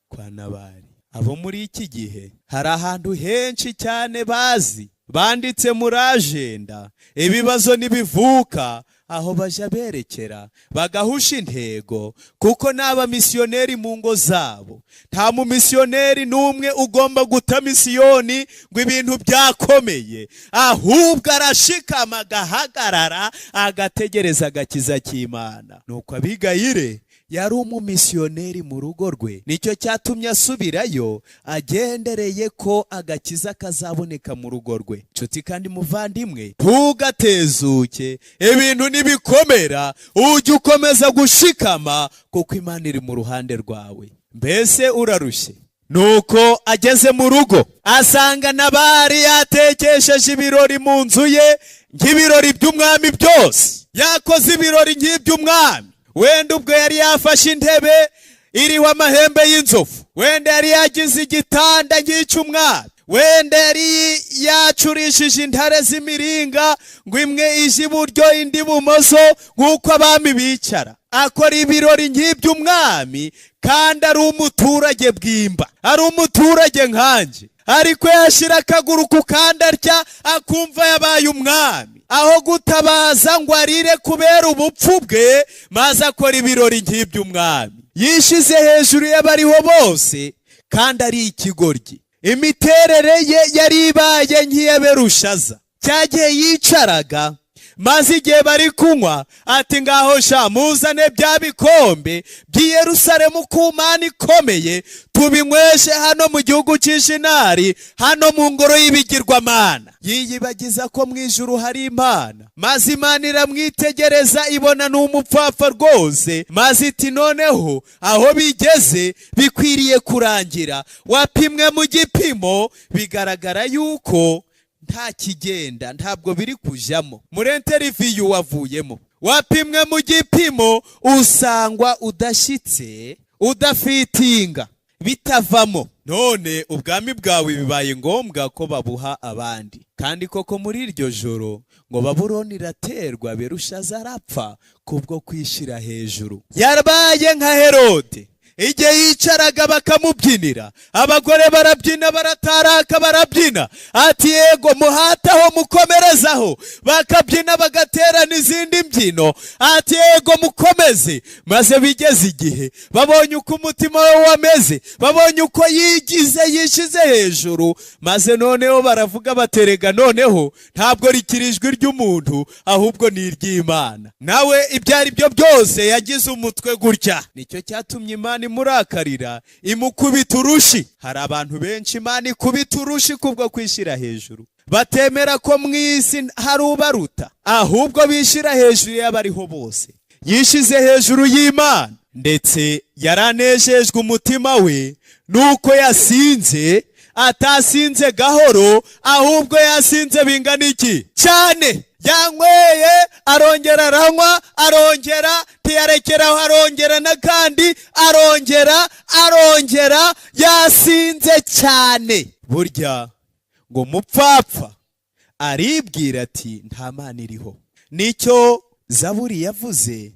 kwa Nabali. Abo muri iki gihe hari ahantu henshi cyane bazi banditse muri agenda ibibazo nibivuka aho baja berekera bagahusha intego, kuko n'aba misiyoneri mu ngo zabo. Nta mu misiyoneri n'umwe ugomba guta misiyoni ngo ibintu byakomeye, ahubwo arashikama agahagarara agategereza agakiza k'Imana. Nuko Abigayire yari umumisiyoneri mu rugo rwe, nicyo cyatumye asubirayo agendereye ko agakiza kazaboneka mu rugo rwe. Nshuti kandi muvandimwe, ntugatezuke ibintu nibikomera, ujye ukomeza gushikama kuko Imana iri mu ruhande rwawe. Mbese urarushye? Nuko ageze mu rugo asanga Nabali yatekesheje ibirori mu nzu ye nk'ibirori by'umwami byose, yakoze ibirori nk'iby'umwami. Wenda ubwo yari yafashe intebe iriho amahembe y'inzovu, wenda yari yagize igitanda nk'icy'umwami, wenda yari yacurishije intare z'imiringa ngo imwe ije iburyo indi ibumoso nk'uko abami bicara. Akora ibirori nk'iby'umwami kandi ari umuturage bwimba, ari umuturage nkanje, ariko yashira akaguru ku kandi atya akumva yabaye umwami, aho gutabaza ngo arire kubera ubupfu bwe, maze akora ibirori nk'iby'umwami. Yishize hejuru y'abariho bose kandi ari ikigoryi. Imiterere ye yari ibaye nk'iya Berushaza. Cyagiye yicaraga, maze igihe bari kunywa ati ngaho sha muzane bya bikombe by'i Yerusalemu ku Mana ikomeye, tubinyweshe hano mu gihugu cy'Ishinari, hano mu ngoro y'ibigirwamana. Yiyibagiza ko mu ijuru hari Imana, maze Imana iramwitegereza ibona n'umupfapfa rwose, maze iti noneho aho bigeze bikwiriye kurangira. Wapimwe mu gipimo bigaragara yuko nta kigenda, ntabwo biri kujamo. Muri interview wavuyemo wapimwe mu gipimo usangwa udashyitse, udafitinga, bitavamo. None ubwami bwawe bibaye ngombwa ko babuha abandi. Kandi koko muri iryo joro ngo Babuloni iraterwa, Berushaza arapfa kubwo kwishira hejuru. Yarabaye nka Herode, igihe yicaraga bakamubyinira, abagore barabyina, barataraka barabyina, ati yego muhataho mukomerezaho, bakabyina bagaterana izindi mbyino, ati yego mukomeze. Maze bigeze igihe babonye uko umutima we wameze, babonye uko yishize hejuru, maze noneho baravuga baterega noneho ntabwo rikiri ijwi ry'umuntu ahubwo ni iry'Imana. Nawe ibyo ari byo byose yagize umutwe gutya, nicyo cyatumye Imana imurakarira imukubita urushi. Hari abantu benshi Imana ikubita urushi kubwo kwishira hejuru, batemera ko mu isi hari ubaruta, ahubwo bishira hejuru y'abariho bose. Yishize hejuru y'Imana, ndetse yaranejejwe umutima we nuko yasinze, atasinze gahoro ahubwo yasinze bingana iki cyane. Yanyweye arongera aranywa, arongera ntiyarekeraho, arongera n'akandi, arongera yasinze cyane. Burya ngo mupfapfa aribwira ati nta Mana iriho. Nicyo Zaburi yavuze,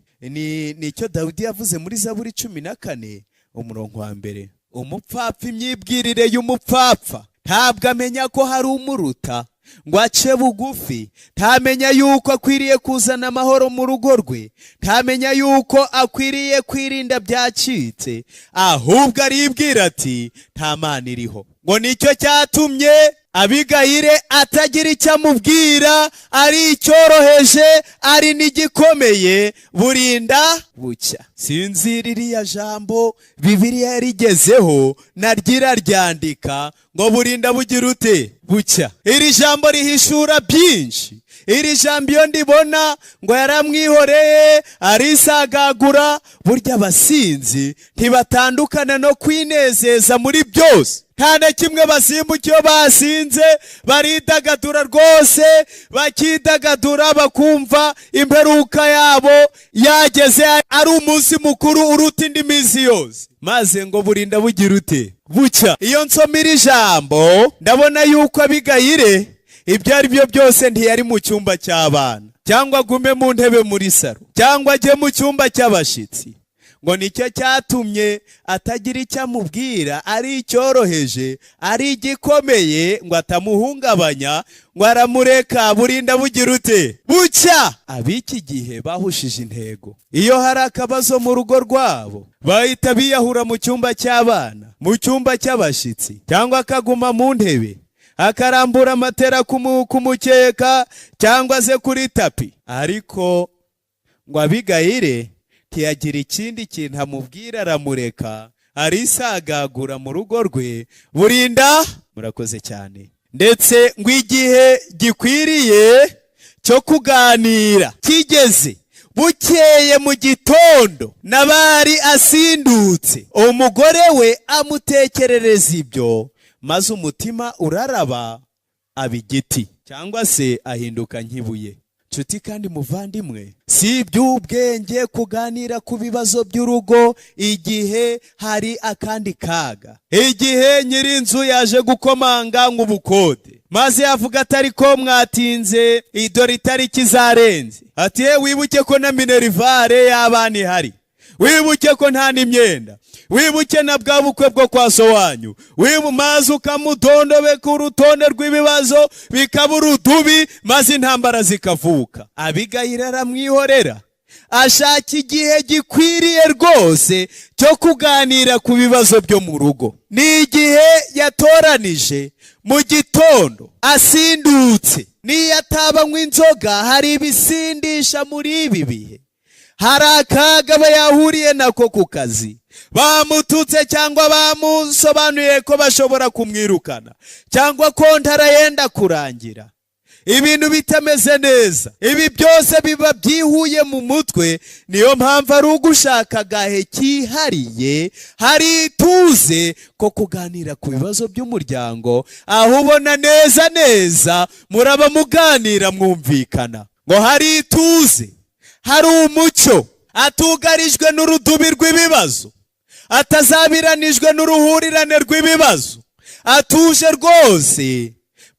nicyo Dawidi yavuze muri Zaburi 14 umurongo wa mbere. Umupfapfa, imyibwirire y'umupfapfa, ntabwo amenya ko hari umuruta ngo ace bugufi, ntamenya yuko akwiriye kuzana amahoro mu rugo rwe, ntamenya yuko akwiriye kwirinda byacitse, ahubwo aribwira ati nta Mana iriho. Ngo nicyo cyatumye Abigayire atagira icyo amubwira, ari icyoroheje ari n'igikomeye, burinda bucya. Sinzi ririya jambo Bibiliya yarigezeho naryo ryandika ngo burinda bugira ute? Bucya. Iri jambo rihishura byinshi. Iri jambo iyo ndibona ngo yaramwihoreye arisagagura. Burya abasinzi ntibatandukana no kwinezeza muri byose. Nta na kimwe basimbuka iyo basinze, baridagadura rwose, bakidagadura bakumva imperuka yabo yageze ari umunsi mukuru uruta indi minsi yose. Maze ngo burinda bugira ute? Bucya. Iyo nsomira ijambo ndabona yuko Abigayire ibyo ari byo byose ntiyari mu cyumba cy'abana, cyangwa agume mu ntebe muri saro, cyangwa ajye mu cyumba cy'abashitsi. ngo nicyo cyatumye atagira icyo amubwira, ari icyoroheje, ari igikomeye, ngo atamuhungabanya, ngo aramureka burinda bugira ute bucya. Ab'iki gihe bahushije intego. Iyo hari akabazo mu rugo rwabo, bahita biyahura mu cyumba cy'abana, mu cyumba cy'abashyitsi, cyangwa akaguma mu ntebe akarambura amatera ku mukeka cyangwa se kuri tapi. Ariko ngo Abigayire ntiyagira ikindi kintu amubwira, aramureka, arisagagura mu rugo rwe burinda. Murakoze cyane. Ndetse ngo igihe gikwiriye cyo kuganira kigeze, bukeye mu gitondo Nabali asindutse, umugore we amutekerereza ibyo, maze umutima uraraba aba igiti, cyangwa se ahinduka nk'ibuye. Nshuti kandi muvandimwe, si iby'ubwenge kuganira ku bibazo by'urugo igihe hari akandi kaga. Igihe nyir'inzu yaje gukomanga nk'ubukode, maze yavuga atari ko mwatinze, idore itariki zarenze, ati wibuke ko na minerivare y'abana ihari, wibuke ko nta n'imyenda, wibuke na bwa bukwe bwo kwa so wanyu, maze ukamudondobe ku rutonde rw'ibibazo bikaba urudubi, maze intambara zikavuka. Abigayire aramwihorera, ashaka igihe gikwiriye rwose cyo kuganira ku bibazo byo mu rugo. Ni igihe yatoranije mu gitondo asindutse. Niyo atabanywa inzoga, hari ibisindisha muri ibi bihe. Hari akaga yahuriye nako ku kazi, bamututse cyangwa bamusobanuye ko bashobora kumwirukana, cyangwa kontara yenda kurangira, ibintu bitameze neza. Ibi byose biba byihuye mu mutwe. Niyo mpamvu ari ugushaka agahe kihariye, hari ituze ko kuganira ku bibazo by'umuryango, aho ubona neza neza muraba muganira mwumvikana, ngo hari ituze, hari umucyo, atugarijwe n'urudubi rw'ibibazo, atazabiranijwe n'uruhurirane rw'ibibazo, atuje rwose,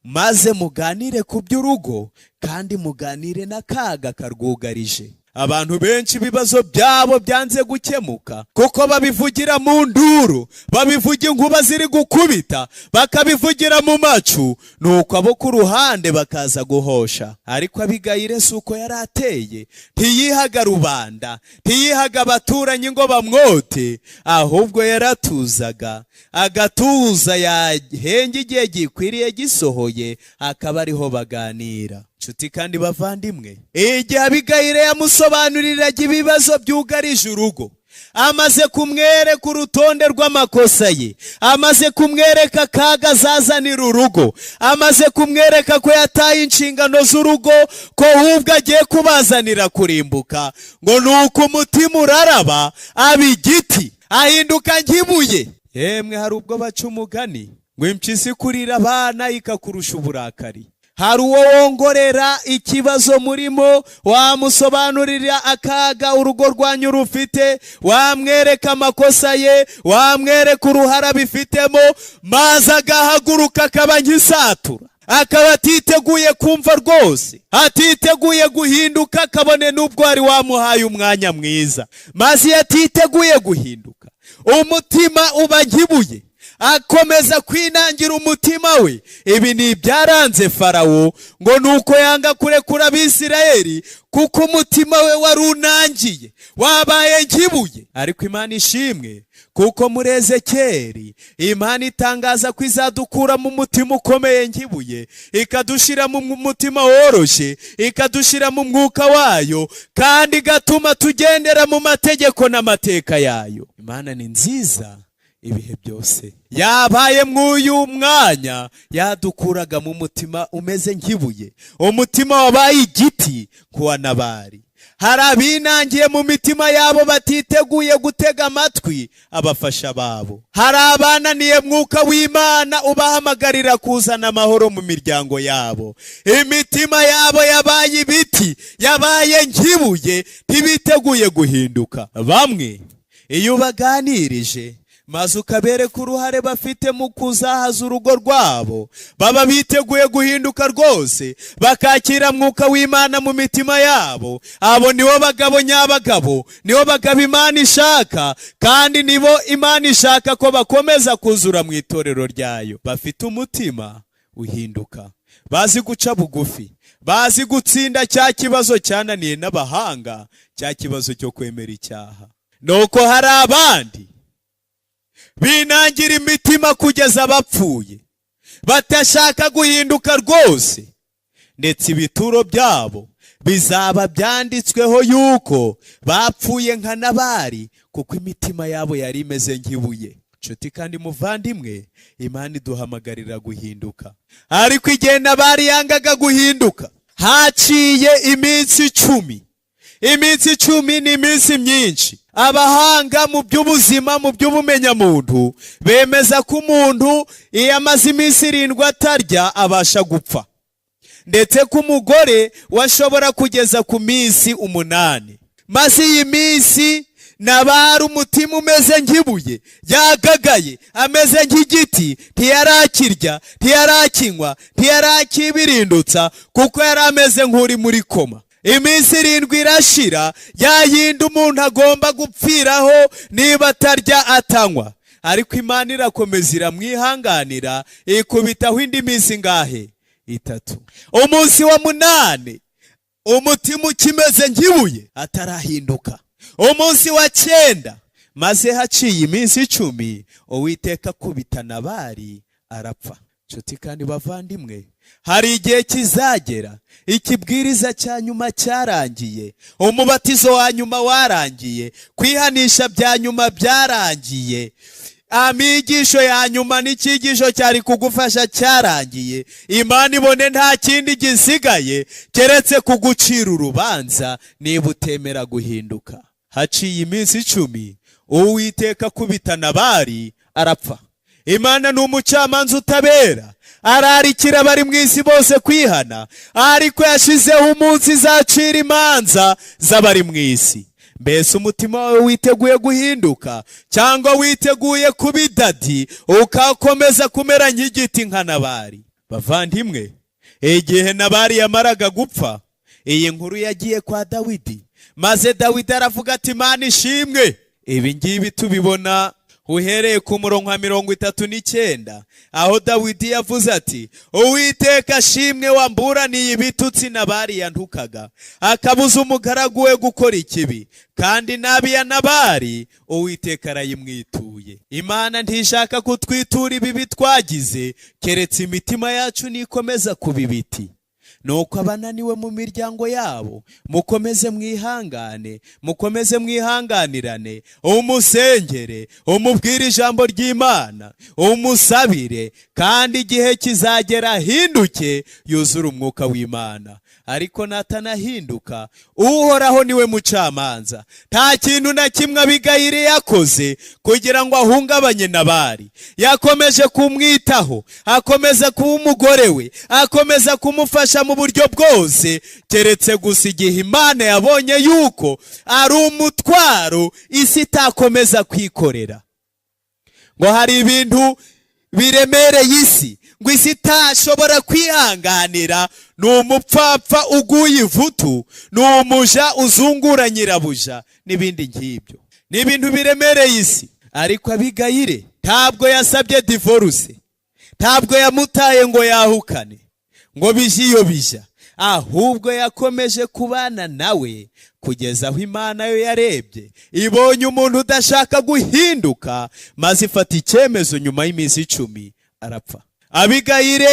maze muganire ku by'urugo kandi muganire n'akaga karwugarije. Abantu benshi ibibazo byabo byanze gukemuka kuko babivugira mu nduru, babivuga inkuba ziri gukubita, bakabivugira mu macu, nuko abo ku ruhande bakaza guhosha. Ariko Abigayire si uko yari ateye. Ntiyihaga rubanda, ntiyihaga abaturanyi ngo bamwote, ahubwo yaratuzaga, agatuza, yahenge igihe gikwiriye gisohoye, akaba ariho baganira. Nshuti kandi bavandimwe, igihe Abigayire yamusobanuriraga ibibazo byugarije urugo, amaze kumwereka urutonde rw'amakosa ye, amaze kumwereka akaga azazanira urugo, amaze kumwereka ko yataye inshingano z'urugo, ko ahubwo agiye kubazanira kurimbuka, ngo nuko umutima uraraba aba igiti, ahinduka nk'ibuye. Yemwe hari ubwo baca umugani ngo impyisi ikurira abana ikakurusha uburakari. Hari uwo wongorera ikibazo murimo, wamusobanurira akaga urugo rwanyu rufite, wamwereka amakosa ye, wamwereka uruhara bifitemo, maze agahaguruka akaba nk'isatura, akaba atiteguye kumva rwose, atiteguye guhinduka, kabone n'ubwo wari wamuhaye umwanya mwiza. Maze atiteguye guhinduka, umutima uba nk'ibuye, akomeza kwinangira umutima we. Ibi ni ibyaranze Farawo, ngo nuko yanga kurekura Abisirayeli kuko umutima we wari unangiye, wabaye nk'ibuye. Ariko Imana ishimwe, kuko muri Ezekiyeli Imana itangaza ko izadukura mu mutima ukomeye nk'ibuye, ikadushira mu mutima woroshye, ikadushira mu mwuka wayo, kandi igatuma tugendera mu mategeko n'amateka yayo. Imana ni nziza ibihe byose. Yabaye mw'uyu mwanya yadukuraga mu mutima umeze nk'ibuye, umutima wabaye igiti kuwa Nabali. Hari abinangiye mu mitima yabo batiteguye gutega amatwi abafasha babo. Hari abananiye mwuka w'Imana ubahamagarira kuzana amahoro mu miryango yabo. Imitima yabo yabaye ibiti, yabaye nk'ibuye, ntibiteguye guhinduka. Bamwe iyo baganirije maze ukabereka uruhare bafite mu kuzahaza urugo rwabo, baba biteguye guhinduka rwose, bakakira mwuka w'Imana mu mitima yabo. Abo nibo bagabo nyabagabo, nibo bagabo Imana ishaka, kandi nibo Imana ishaka ko bakomeza kuzura mu itorero ryayo. Bafite umutima uhinduka, bazi guca bugufi, bazi gutsinda cya kibazo cyananiye n'abahanga, cya kibazo cyo kwemera icyaha. Nuko hari abandi binangira imitima kugeza bapfuye, batashaka guhinduka rwose, ndetse ibituro byabo bizaba byanditsweho yuko bapfuye nka Nabali, kuko imitima yabo yari imeze nk'ibuye. Nshuti kandi muvandimwe, Imana iduhamagarira guhinduka. Ariko igihe Nabali yangaga guhinduka, haciye iminsi 10. Iminsi 10 ni iminsi myinshi. Abahanga mu by'ubuzima, mu by'ubumenyamuntu, bemeza ko umuntu iyo amaze iminsi 7 atarya abasha gupfa, ndetse ko umugore washobora kugeza ku minsi 8. Maze iyi minsi Nabali umutima umeze nk'ibuye, yagagaye, ameze nk'igiti, ntiyarakirya, ntiyarakinywa, ntiyarakibirindutsa, kuko yari ameze nk'uri muri koma. Iminsi 7 irashira, yayindi umuntu agomba gupfiraho niba atarya atanywa. Ariko Imana irakomeza iramwihanganira, ikubitaho indi minsi ngahe? 3. Umunsi wa 8 umutima ukimeze nk'ibuye atarahinduka. Umunsi wa 9 maze haciye iminsi 10, Uwiteka akubita Nabali arapfa. Nshuti kandi bavandimwe, hari igihe kizagera, ikibwiriza cya nyuma cyarangiye, umubatizo wa nyuma warangiye, kwihanisha bya nyuma byarangiye, amigisho ya nyuma n'ikigisho cyari kugufasha cyarangiye. Imana ibone nta kindi gisigaye keretse kugucira urubanza niba utemera guhinduka. Haciye iminsi 10, Uwiteka akubita Nabali arapfa. Imana ni umucamanza utabera, ararikira bari mu isi bose kwihana, ariko yashizeho umunsi izacira imanza z'abari mu isi. Mbese umutima wawe witeguye guhinduka, cyangwa witeguye kubidadi ukakomeza kumera nk'igiti nka Nabali? Bavandimwe, igihe Nabali yamaraga gupfa, iyi nkuru yagiye kwa Dawidi, maze Dawidi aravuga ati Imana ishimwe. Ibi ngibi tubibona uhereye ku murongo wa 39, aho Dawidi yavuze ati Uwiteka ashimwe wamburaniye ibitutsi Nabali yantukaga, akabuza umugaragu we gukora ikibi, kandi nabi ya Nabali Uwiteka arayimwituye. Imana ntishaka kutwitura ibibi twagize, keretse imitima yacu nikomeza kuba ibiti. Nuko abananiwe mu miryango yabo, mukomeze mwihangane, mukomeze mwihanganirane, umusengere, umubwire ijambo ry'Imana, umusabire, kandi igihe kizagera ahinduke, yuzure umwuka w'Imana. Ariko natanahinduka, Uhoraho niwe mucamanza. Nta kintu na kimwe Abigayili yakoze kugira ngo ahungabanye Nabali. Yakomeje kumwitaho, akomeza kuba umugore we, akomeza kumufasha mu buryo bwose, keretse gusa igihe Imana yabonye yuko ari umutwaro isi itakomeza kwikorera. Ngo hari ibintu biremereye isi, ngo isi itashobora kwihanganira. Ni umupfapfa uguye ivutu, ni umuja uzungura nyirabuja, n'ibindi nk'ibyo. Ni ibintu biremereye isi. Ariko Abigayili ntabwo yasabye divorce, ntabwo yamutaye ngo yahukane, ngo bije iyo bija, ahubwo yakomeje kubana nawe kugeza aho Imana yo yarebye, ibonye umuntu udashaka guhinduka, maze ifata icyemezo. Nyuma y'iminsi 10 arapfa. Abigayili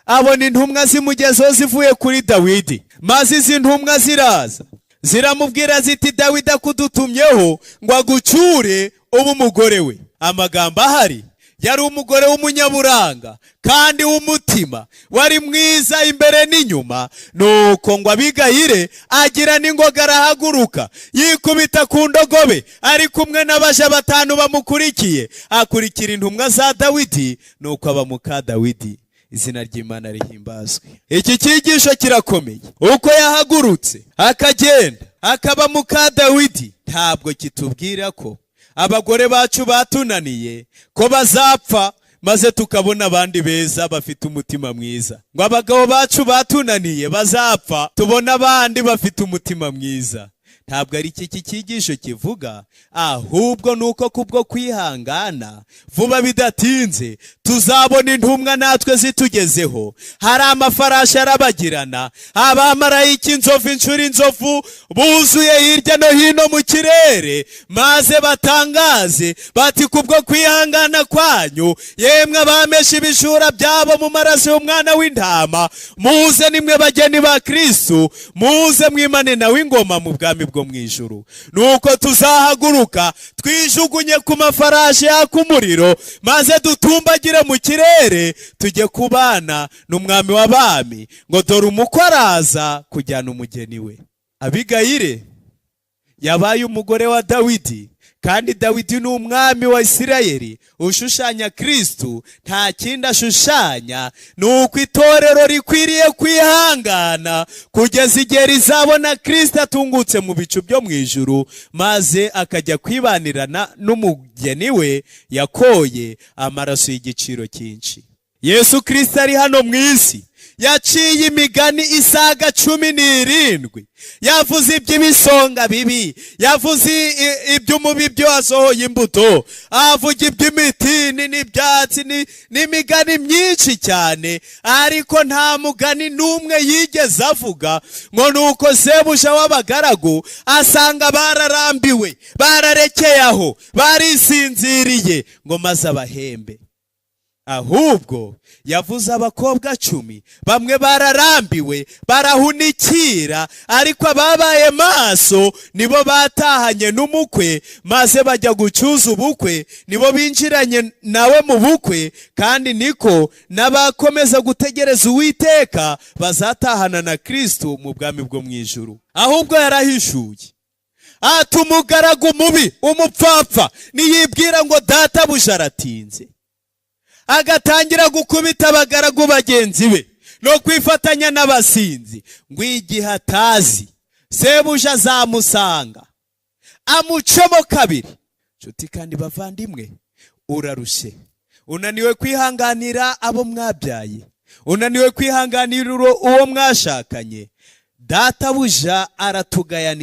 abona intumwa zimugezeho zivuye kuri Dawidi, maze izi ntumwa ziraza ziramubwira ziti Dawidi akudutumyeho ngo agucyure ubu umugore we. Amagambo ahari, yari umugore w'umunyaburanga kandi w'umutima, wari mwiza imbere n'inyuma. Nuko ngo Abigayili agira n'ingoga, arahaguruka yikubita ku ndogobe, ari kumwe n'abaja 5 bamukurikiye, akurikira intumwa za Dawidi. Nuko aba muka Dawidi. Izina ry'Imana rihimbazwe. Iki cyigisho kirakomeye. Uko yahagurutse akagenda akaba muka Dawidi, ntabwo kitubwira ko abagore bacu batunaniye ko bazapfa maze tukabona abandi beza bafite umutima mwiza, ngo abagabo bacu batunaniye bazapfa tubona abandi bafite umutima mwiza. Ntabwo ari iki cyigisho kivuga, ahubwo nuko kubwo kwihangana vuba bidatinze tuzabona intumwa natwe zitugezeho. Hari amafarashi arabagirana, abamarayika inzovu inshuro inzovu buzuye hirya no hino mu kirere, maze batangaze bati kubwo kwihangana kwanyu yemwe abameshe ibishura byabo mu maraso y'umwana w'intama, muze nimwe bageni ba Kristo, muze mwimane nawe ingoma mu bwami bwo mwijuru. Nuko tuzahaguruka twijugunye ku mafarashi yaka umuriro, maze dutumbagire mu kirere tujye kubana n'umwami w'abami, ngo dore umukwe araza kujyana umugeni we. Abigayire yabaye umugore wa Dawidi, kandi Dawidi ni umwami wa Isirayeli ushushanya Kristo. Nta kindi ashushanya, nuko itorero rikwiriye kwihangana kugeza igihe rizabona Kristo atungutse mu bicu byo mu ijuru, maze akajya kwibanirana n'umugeni we yakoye amaraso y'igiciro cyinshi. Yesu Kristo ari hano mu isi yaciye imigani isaga 17. Yavuze iby'ibisonga bibi, yavuze iby'umubibyi wasohoye imbuto, avuga iby'imitini n'ibyatsi n'imigani myinshi cyane, ariko nta mugani n'umwe yigeze avuga ngo nuko sebuja w'abagaragu asanga bararambiwe, bararekeye aho, barisinziriye ngo maze abahembe. Ahubwo yavuze abakobwa 10, bamwe bararambiwe barahunikira, ariko ababaye maso nibo batahanye n'umukwe, maze bajya gucuza ubukwe, nibo binjiranye nawe mu bukwe. Kandi niko n'abakomeza gutegereza Uwiteka bazatahana na Kristo mu bwami bwo mwijuru. Ahubwo yarahishuye ati umugaragu mubi, umupfapfa niyibwira ngo databuja aratinze, agatangira gukubita abagaragu bagenzi be no kwifatanya n'abasinzi, ngo igihe atazi sebuja azamusanga amucemo kabiri. Nshuti kandi bavandimwe, urarushe, unaniwe kwihanganira abo mwabyaye, unaniwe kwihanganira uwo mwashakanye, databuja aratugaya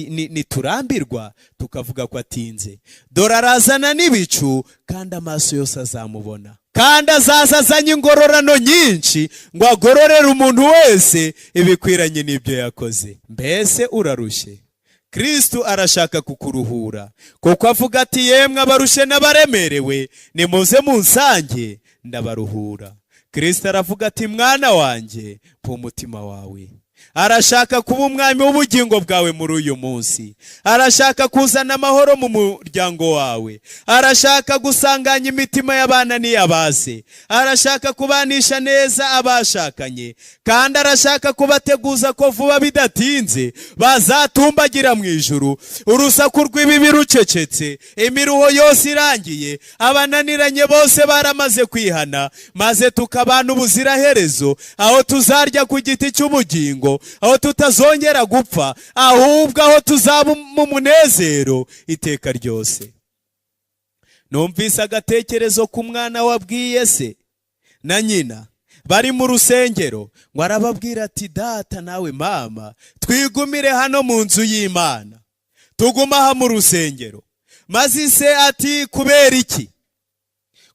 niturambirwa tukavuga ko atinze. Dore arazana n'ibicu kandi amaso yose azamubona, kandi azaza azanye ingororano nyinshi ngo agororere umuntu wese ibikwiranye n'ibyo yakoze. Mbese urarushe? Kristo arashaka kukuruhura, kuko avuga ati yemwe abarushe n'abaremerewe nimuze munsange ndabaruhura. Kristo aravuga ati mwana wanjye mpa umutima wawe. Arashaka kuba umwami w'ubugingo bwawe muri uyu munsi. Arashaka kuzana amahoro mu muryango wawe. Arashaka gusanganya imitima y'abana n'iyabase. Arashaka kubanisha neza abashakanye, kandi arashaka kubateguza ko vuba bidatinze bazatumbagira mu ijuru. Urusaku rw'ibibi rucecetse, imiruho yose irangiye, abananiranye bose baramaze kwihana, maze tukabana ubuziraherezo, aho tuzarya ku giti cy'ubugingo, aho tutazongera gupfa, ahubwo aho tuzaba mu munezero iteka ryose. Numvise agatekerezo ku mwana wabwiye se na nyina bari mu rusengero, ngo arababwira ati data nawe mama twigumire hano mu nzu y'Imana, tuguma aha mu rusengero. Maze se ati kubera iki?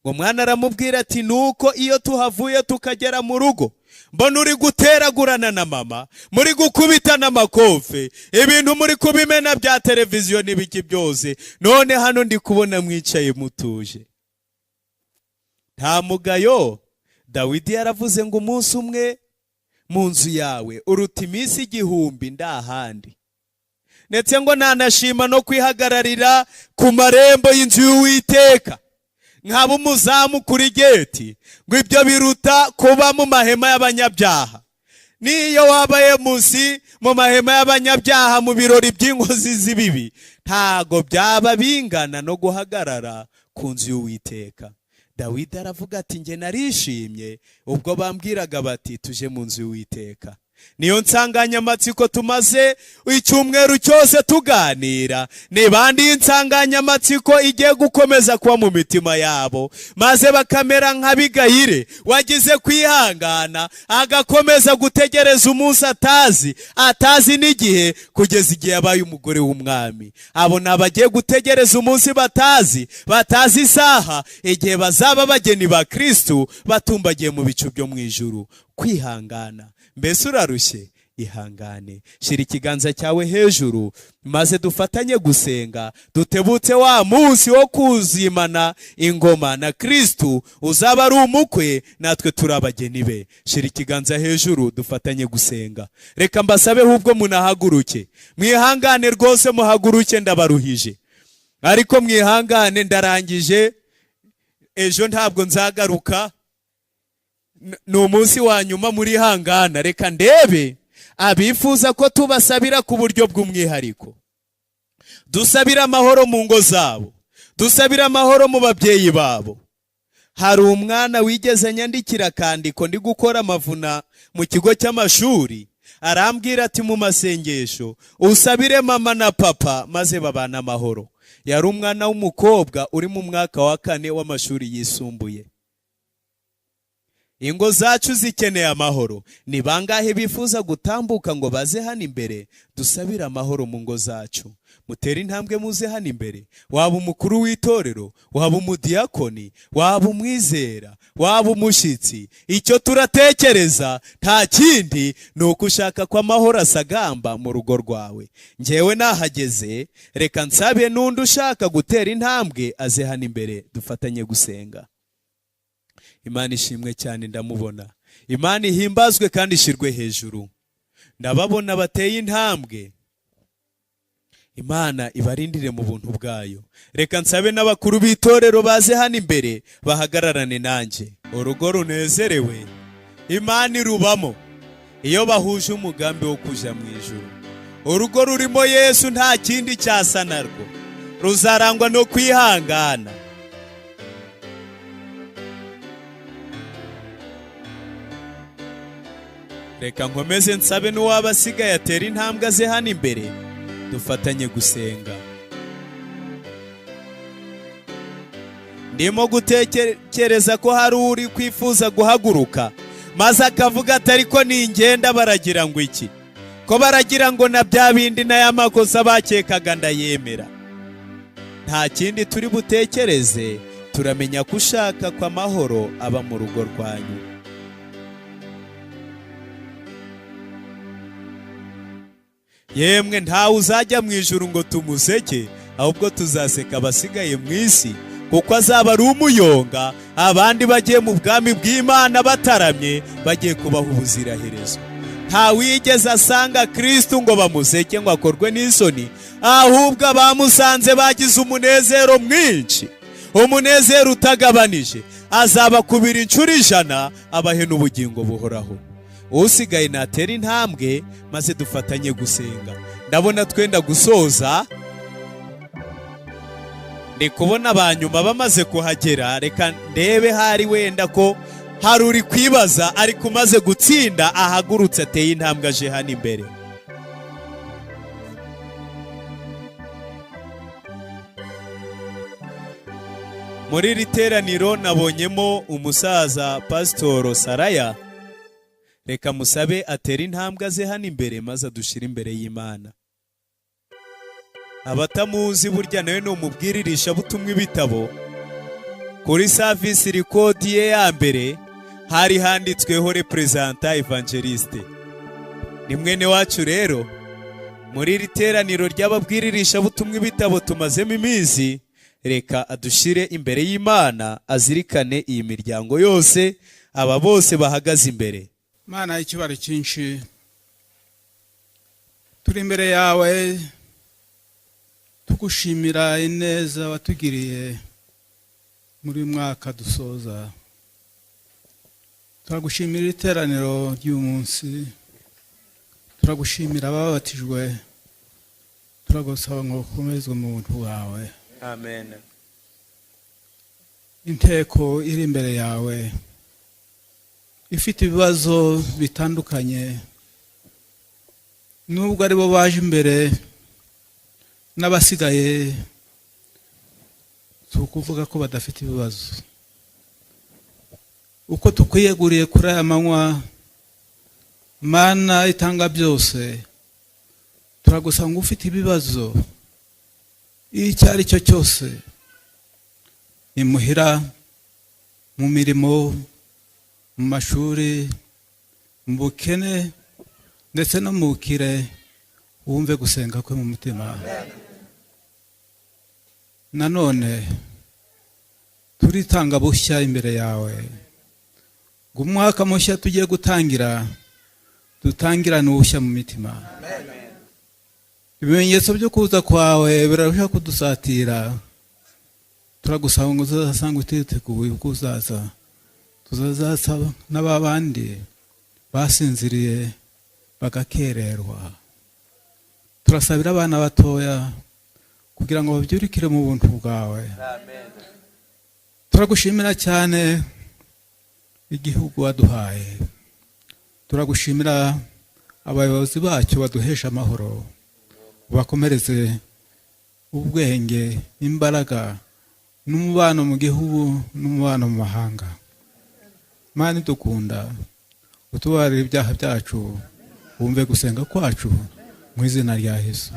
Ngo mwana aramubwira ati nuko iyo tuhavuye tukagera mu rugo mbona uri guteragurana na mama, muri gukubitana amakofe, ibintu muri kubimena bya televiziyo n'ibiki byose, none hano ndi kubona mwicaye mutuje. Nta mugayo. Dawidi yaravuze ngo umunsi umwe mu nzu yawe uruta iminsi 1000 ndahandi. Ndetse ngo nanashima no kwihagararira ku marembo y'inzu y'Uwiteka nkaba umuzamu kuri geti, ngo ibyo biruta kuba mu mahema y'abanyabyaha. Niyo wabaye munsi mu mahema y'abanyabyaha mu birori by'inkozi z'ibibi, ntago byaba bingana no guhagarara ku nzu y'Uwiteka. Dawidi aravuga ati nge narishimye ubwo bambwiraga bati tuje mu nzu y'Uwiteka. niyo nsanganyamatsiko tumaze icyumweru cyose tuganira. ni bandi insanganyamatsiko igiye gukomeza kuba mu mitima yabo, maze bakamera nk'Abigayire wagize kwihangana agakomeza gutegereza umunsi atazi n'igihe, kugeza igihe yabaye umugore w'umwami. abo ni abagiye gutegereza umunsi batazi isaha, igihe bazaba bageni ba Kristo batumbagiye mu bicu byo mu ijuru. Kwihangana. Mbese urarushye? Ihangane, shira ikiganza cyawe hejuru, maze dufatanye gusenga, dutebutse wa munsi wo kuzimana ingoma na Kristo uzaba ari umukwe, natwe turi abageni be. Shira ikiganza hejuru, dufatanye gusenga. Reka mbasabe hubwo munahaguruke, mwihangane rwose, muhaguruke, ndabaruhije, ariko mwihangane, ndarangije, ejo ntabwo nzagaruka, ni umunsi wa nyuma, muri hangana. Reka ndebe abifuza ko tubasabira ku buryo bw'umwihariko. Dusabira amahoro mu ngo zabo, dusabira amahoro mu babyeyi babo. Hari umwana wigeze nyandikira kandiko ndi gukora amavuna mu kigo cy'amashuri, arambwira ati mu masengesho usabire mama na papa maze babana amahoro. Yari umwana w'umukobwa uri mu mwaka wa 4 w'amashuri yisumbuye. Ingo zacu zikeneye amahoro. Ni bangahe bifuza gutambuka ngo baze hano imbere dusabira amahoro mu ngo zacu? Mutere intambwe muze hano imbere. Waba umukuru w'itorero, waba umudiyakoni, waba umwizera, waba umushitsi, icyo turatekereza nta kindi ni uko ushaka ko amahoro asagamba mu rugo rwawe. Njyewe nahageze, reka nsabe n'undi ushaka gutera intambwe aze hano imbere dufatanye gusenga. Imana ishimwe cyane, ndamubona. Imana ihimbazwe kandi ishirwe hejuru. Ndababona bateye intambwe. Imana ibarindire mu buntu bwayo. Reka nsabe n'abakuru b'itorero baze hano imbere bahagararane nanjye. Urugo runezerewe Imana irubamo iyo bahuje umugambi wo kuja mu ijuru. Urugo rurimo Yesu nta kindi cyasa narwo, ruzarangwa no kwihangana. Reka nkomeze nsabe n'uwaba asigaye atera intambwe aze hano imbere dufatanye gusenga. Ndimo gutekereza ko hari uri kwifuza guhaguruka maze akavuga ati ariko ningenda baragira ngo iki? Ko baragira ngo na bya bindi n'aya makosa bakekaga ndayemera. Nta kindi turi butekereze, turamenya ko ushaka ko amahoro aba mu rugo rwanyu. Yemwe ntawe uzajya mu ijuru ngo tumuseke, ahubwo tuzaseka abasigaye mu isi, kuko azaba ari umuyonga, abandi bagiye mu bwami bw'Imana bataramye, bagiye kubaho ubuziraherezo. Nta wigeze asanga Kristo ngo bamuseke ngo akorwe n'isoni, ahubwo abamusanze bagize umunezero mwinshi, umunezero utagabanije. Azaba kubira inshuro 100 abahe n'ubugingo buhoraho. Usigaye natera intambwe maze dufatanye gusenga. Ndabona twenda gusoza, ndi kubona abanyuma bamaze kuhagera. Reka ndebe hari wenda ko hari uri kwibaza ariko umaze gutsinda ahagurutse ateye intambwe aje hano imbere. Muri iri teraniro nabonyemo umusaza Pastor Saraya. Reka musabe atera intambwe aze hano imbere maze adushira imbere y'Imana. Abatamuzi burya nawe ni umubwiririsha butumwa ibitabo. Kuri service record ye ya mbere hari handitsweho representa evangeliste. Ni mwene wacu rero. Muri iri teraniro ry'ababwiririsha butumwa ibitabo tumazemo iminsi, reka adushire imbere y'Imana, azirikane iyi miryango yose, aba bose bahagaze imbere. Mana ikibaro cyinshi, turi imbere yawe tugushimira ineza watugiriye muri mwaka dusoza. Turagushimira iteraniro ry'uyu munsi, turagushimira ababatijwe, turagusaba ngo ukomezwe mu buntu bwawe. Amen. Inteko iri imbere yawe ifite ibibazo bitandukanye, nubwo ari bo baje imbere n'abasigaye tukuvuga ko badafite ibibazo, uko tukwiyeguriye kuri aya manywa Mana itanga byose, turagusanga ufite ibibazo icyo ari cyo cyose, imuhira, mu mirimo, mu mashuri, mu bukene ndetse no mu bukire, wumve gusenga kwe mu mutima. Nanone turitanga bushya imbere yawe, ngo umwaka mushya tugiye gutangira dutangirane ubushya mu mitima. Ibimenyetso byo kuza kwawe birarusha kudusatira, turagusaba ngo uzasanga utiteguye uko uzaza, tuzazasaba n'ababandi basinziriye bagakererwa. Turasabira abana batoya kugira ngo babyurikire mu buntu bwawe. Turagushimira cyane igihugu waduhaye, turagushimira abayobozi bacyo baduhesha amahoro, bakomereze ubwenge, imbaraga n'umubano mu gihugu n'umubano mu mahanga. Mana dukunda, utubarire ibyaha byacu, wumve gusenga kwacu mu izina rya Yesu.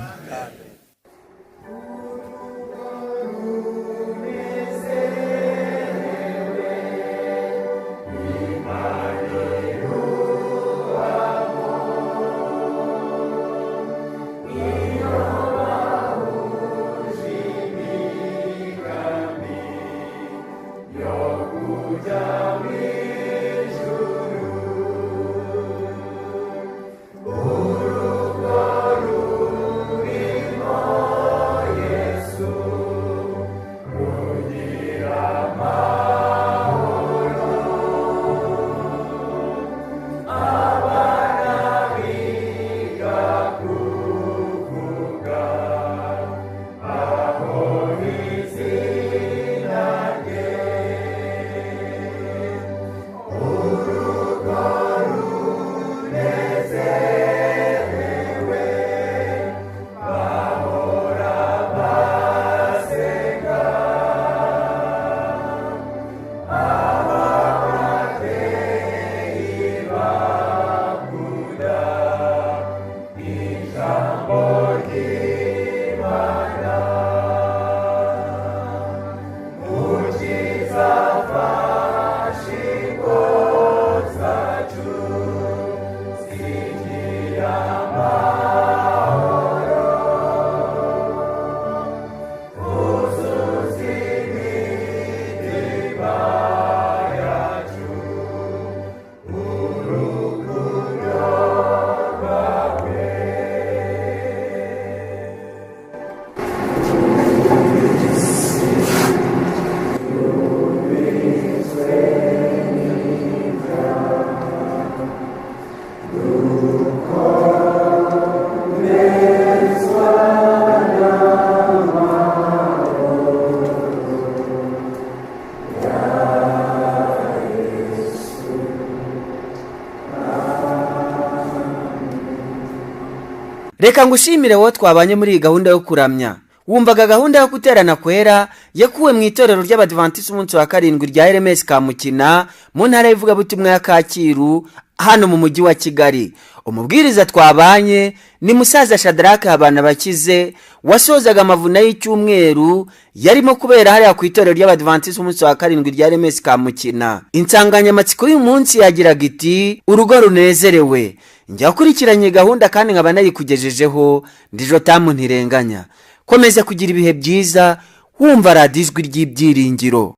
Reka ngushimire wowe twabanye muri iyi gahunda yo kuramya. Wumvaga gahunda yo guterana kwera yakuwe mu itorero ry'Abadventiste umunsi wa karindwi rya RMS Kamukina mu ntara y'ivugabutumwa ya Kacyiru hano mu mujyi wa Kigali. Umubwiriza twabanye ni musaza Shadrack Habanabakize wasozaga amavuna y'icyumweru yarimo kubera hariya ku itorero ry'Abadventiste umunsi wa karindwi rya RMS Kamukina. Insanganyamatsiko y'uyu munsi yagiraga iti urugo runezerewe. Njya kurikiranye gahunda kandi nkaba nayikugejejeho ndi Jotamu Ntirenganya. Komeza kugira ibihe byiza wumva radiyo ijwi ry'ibyiringiro.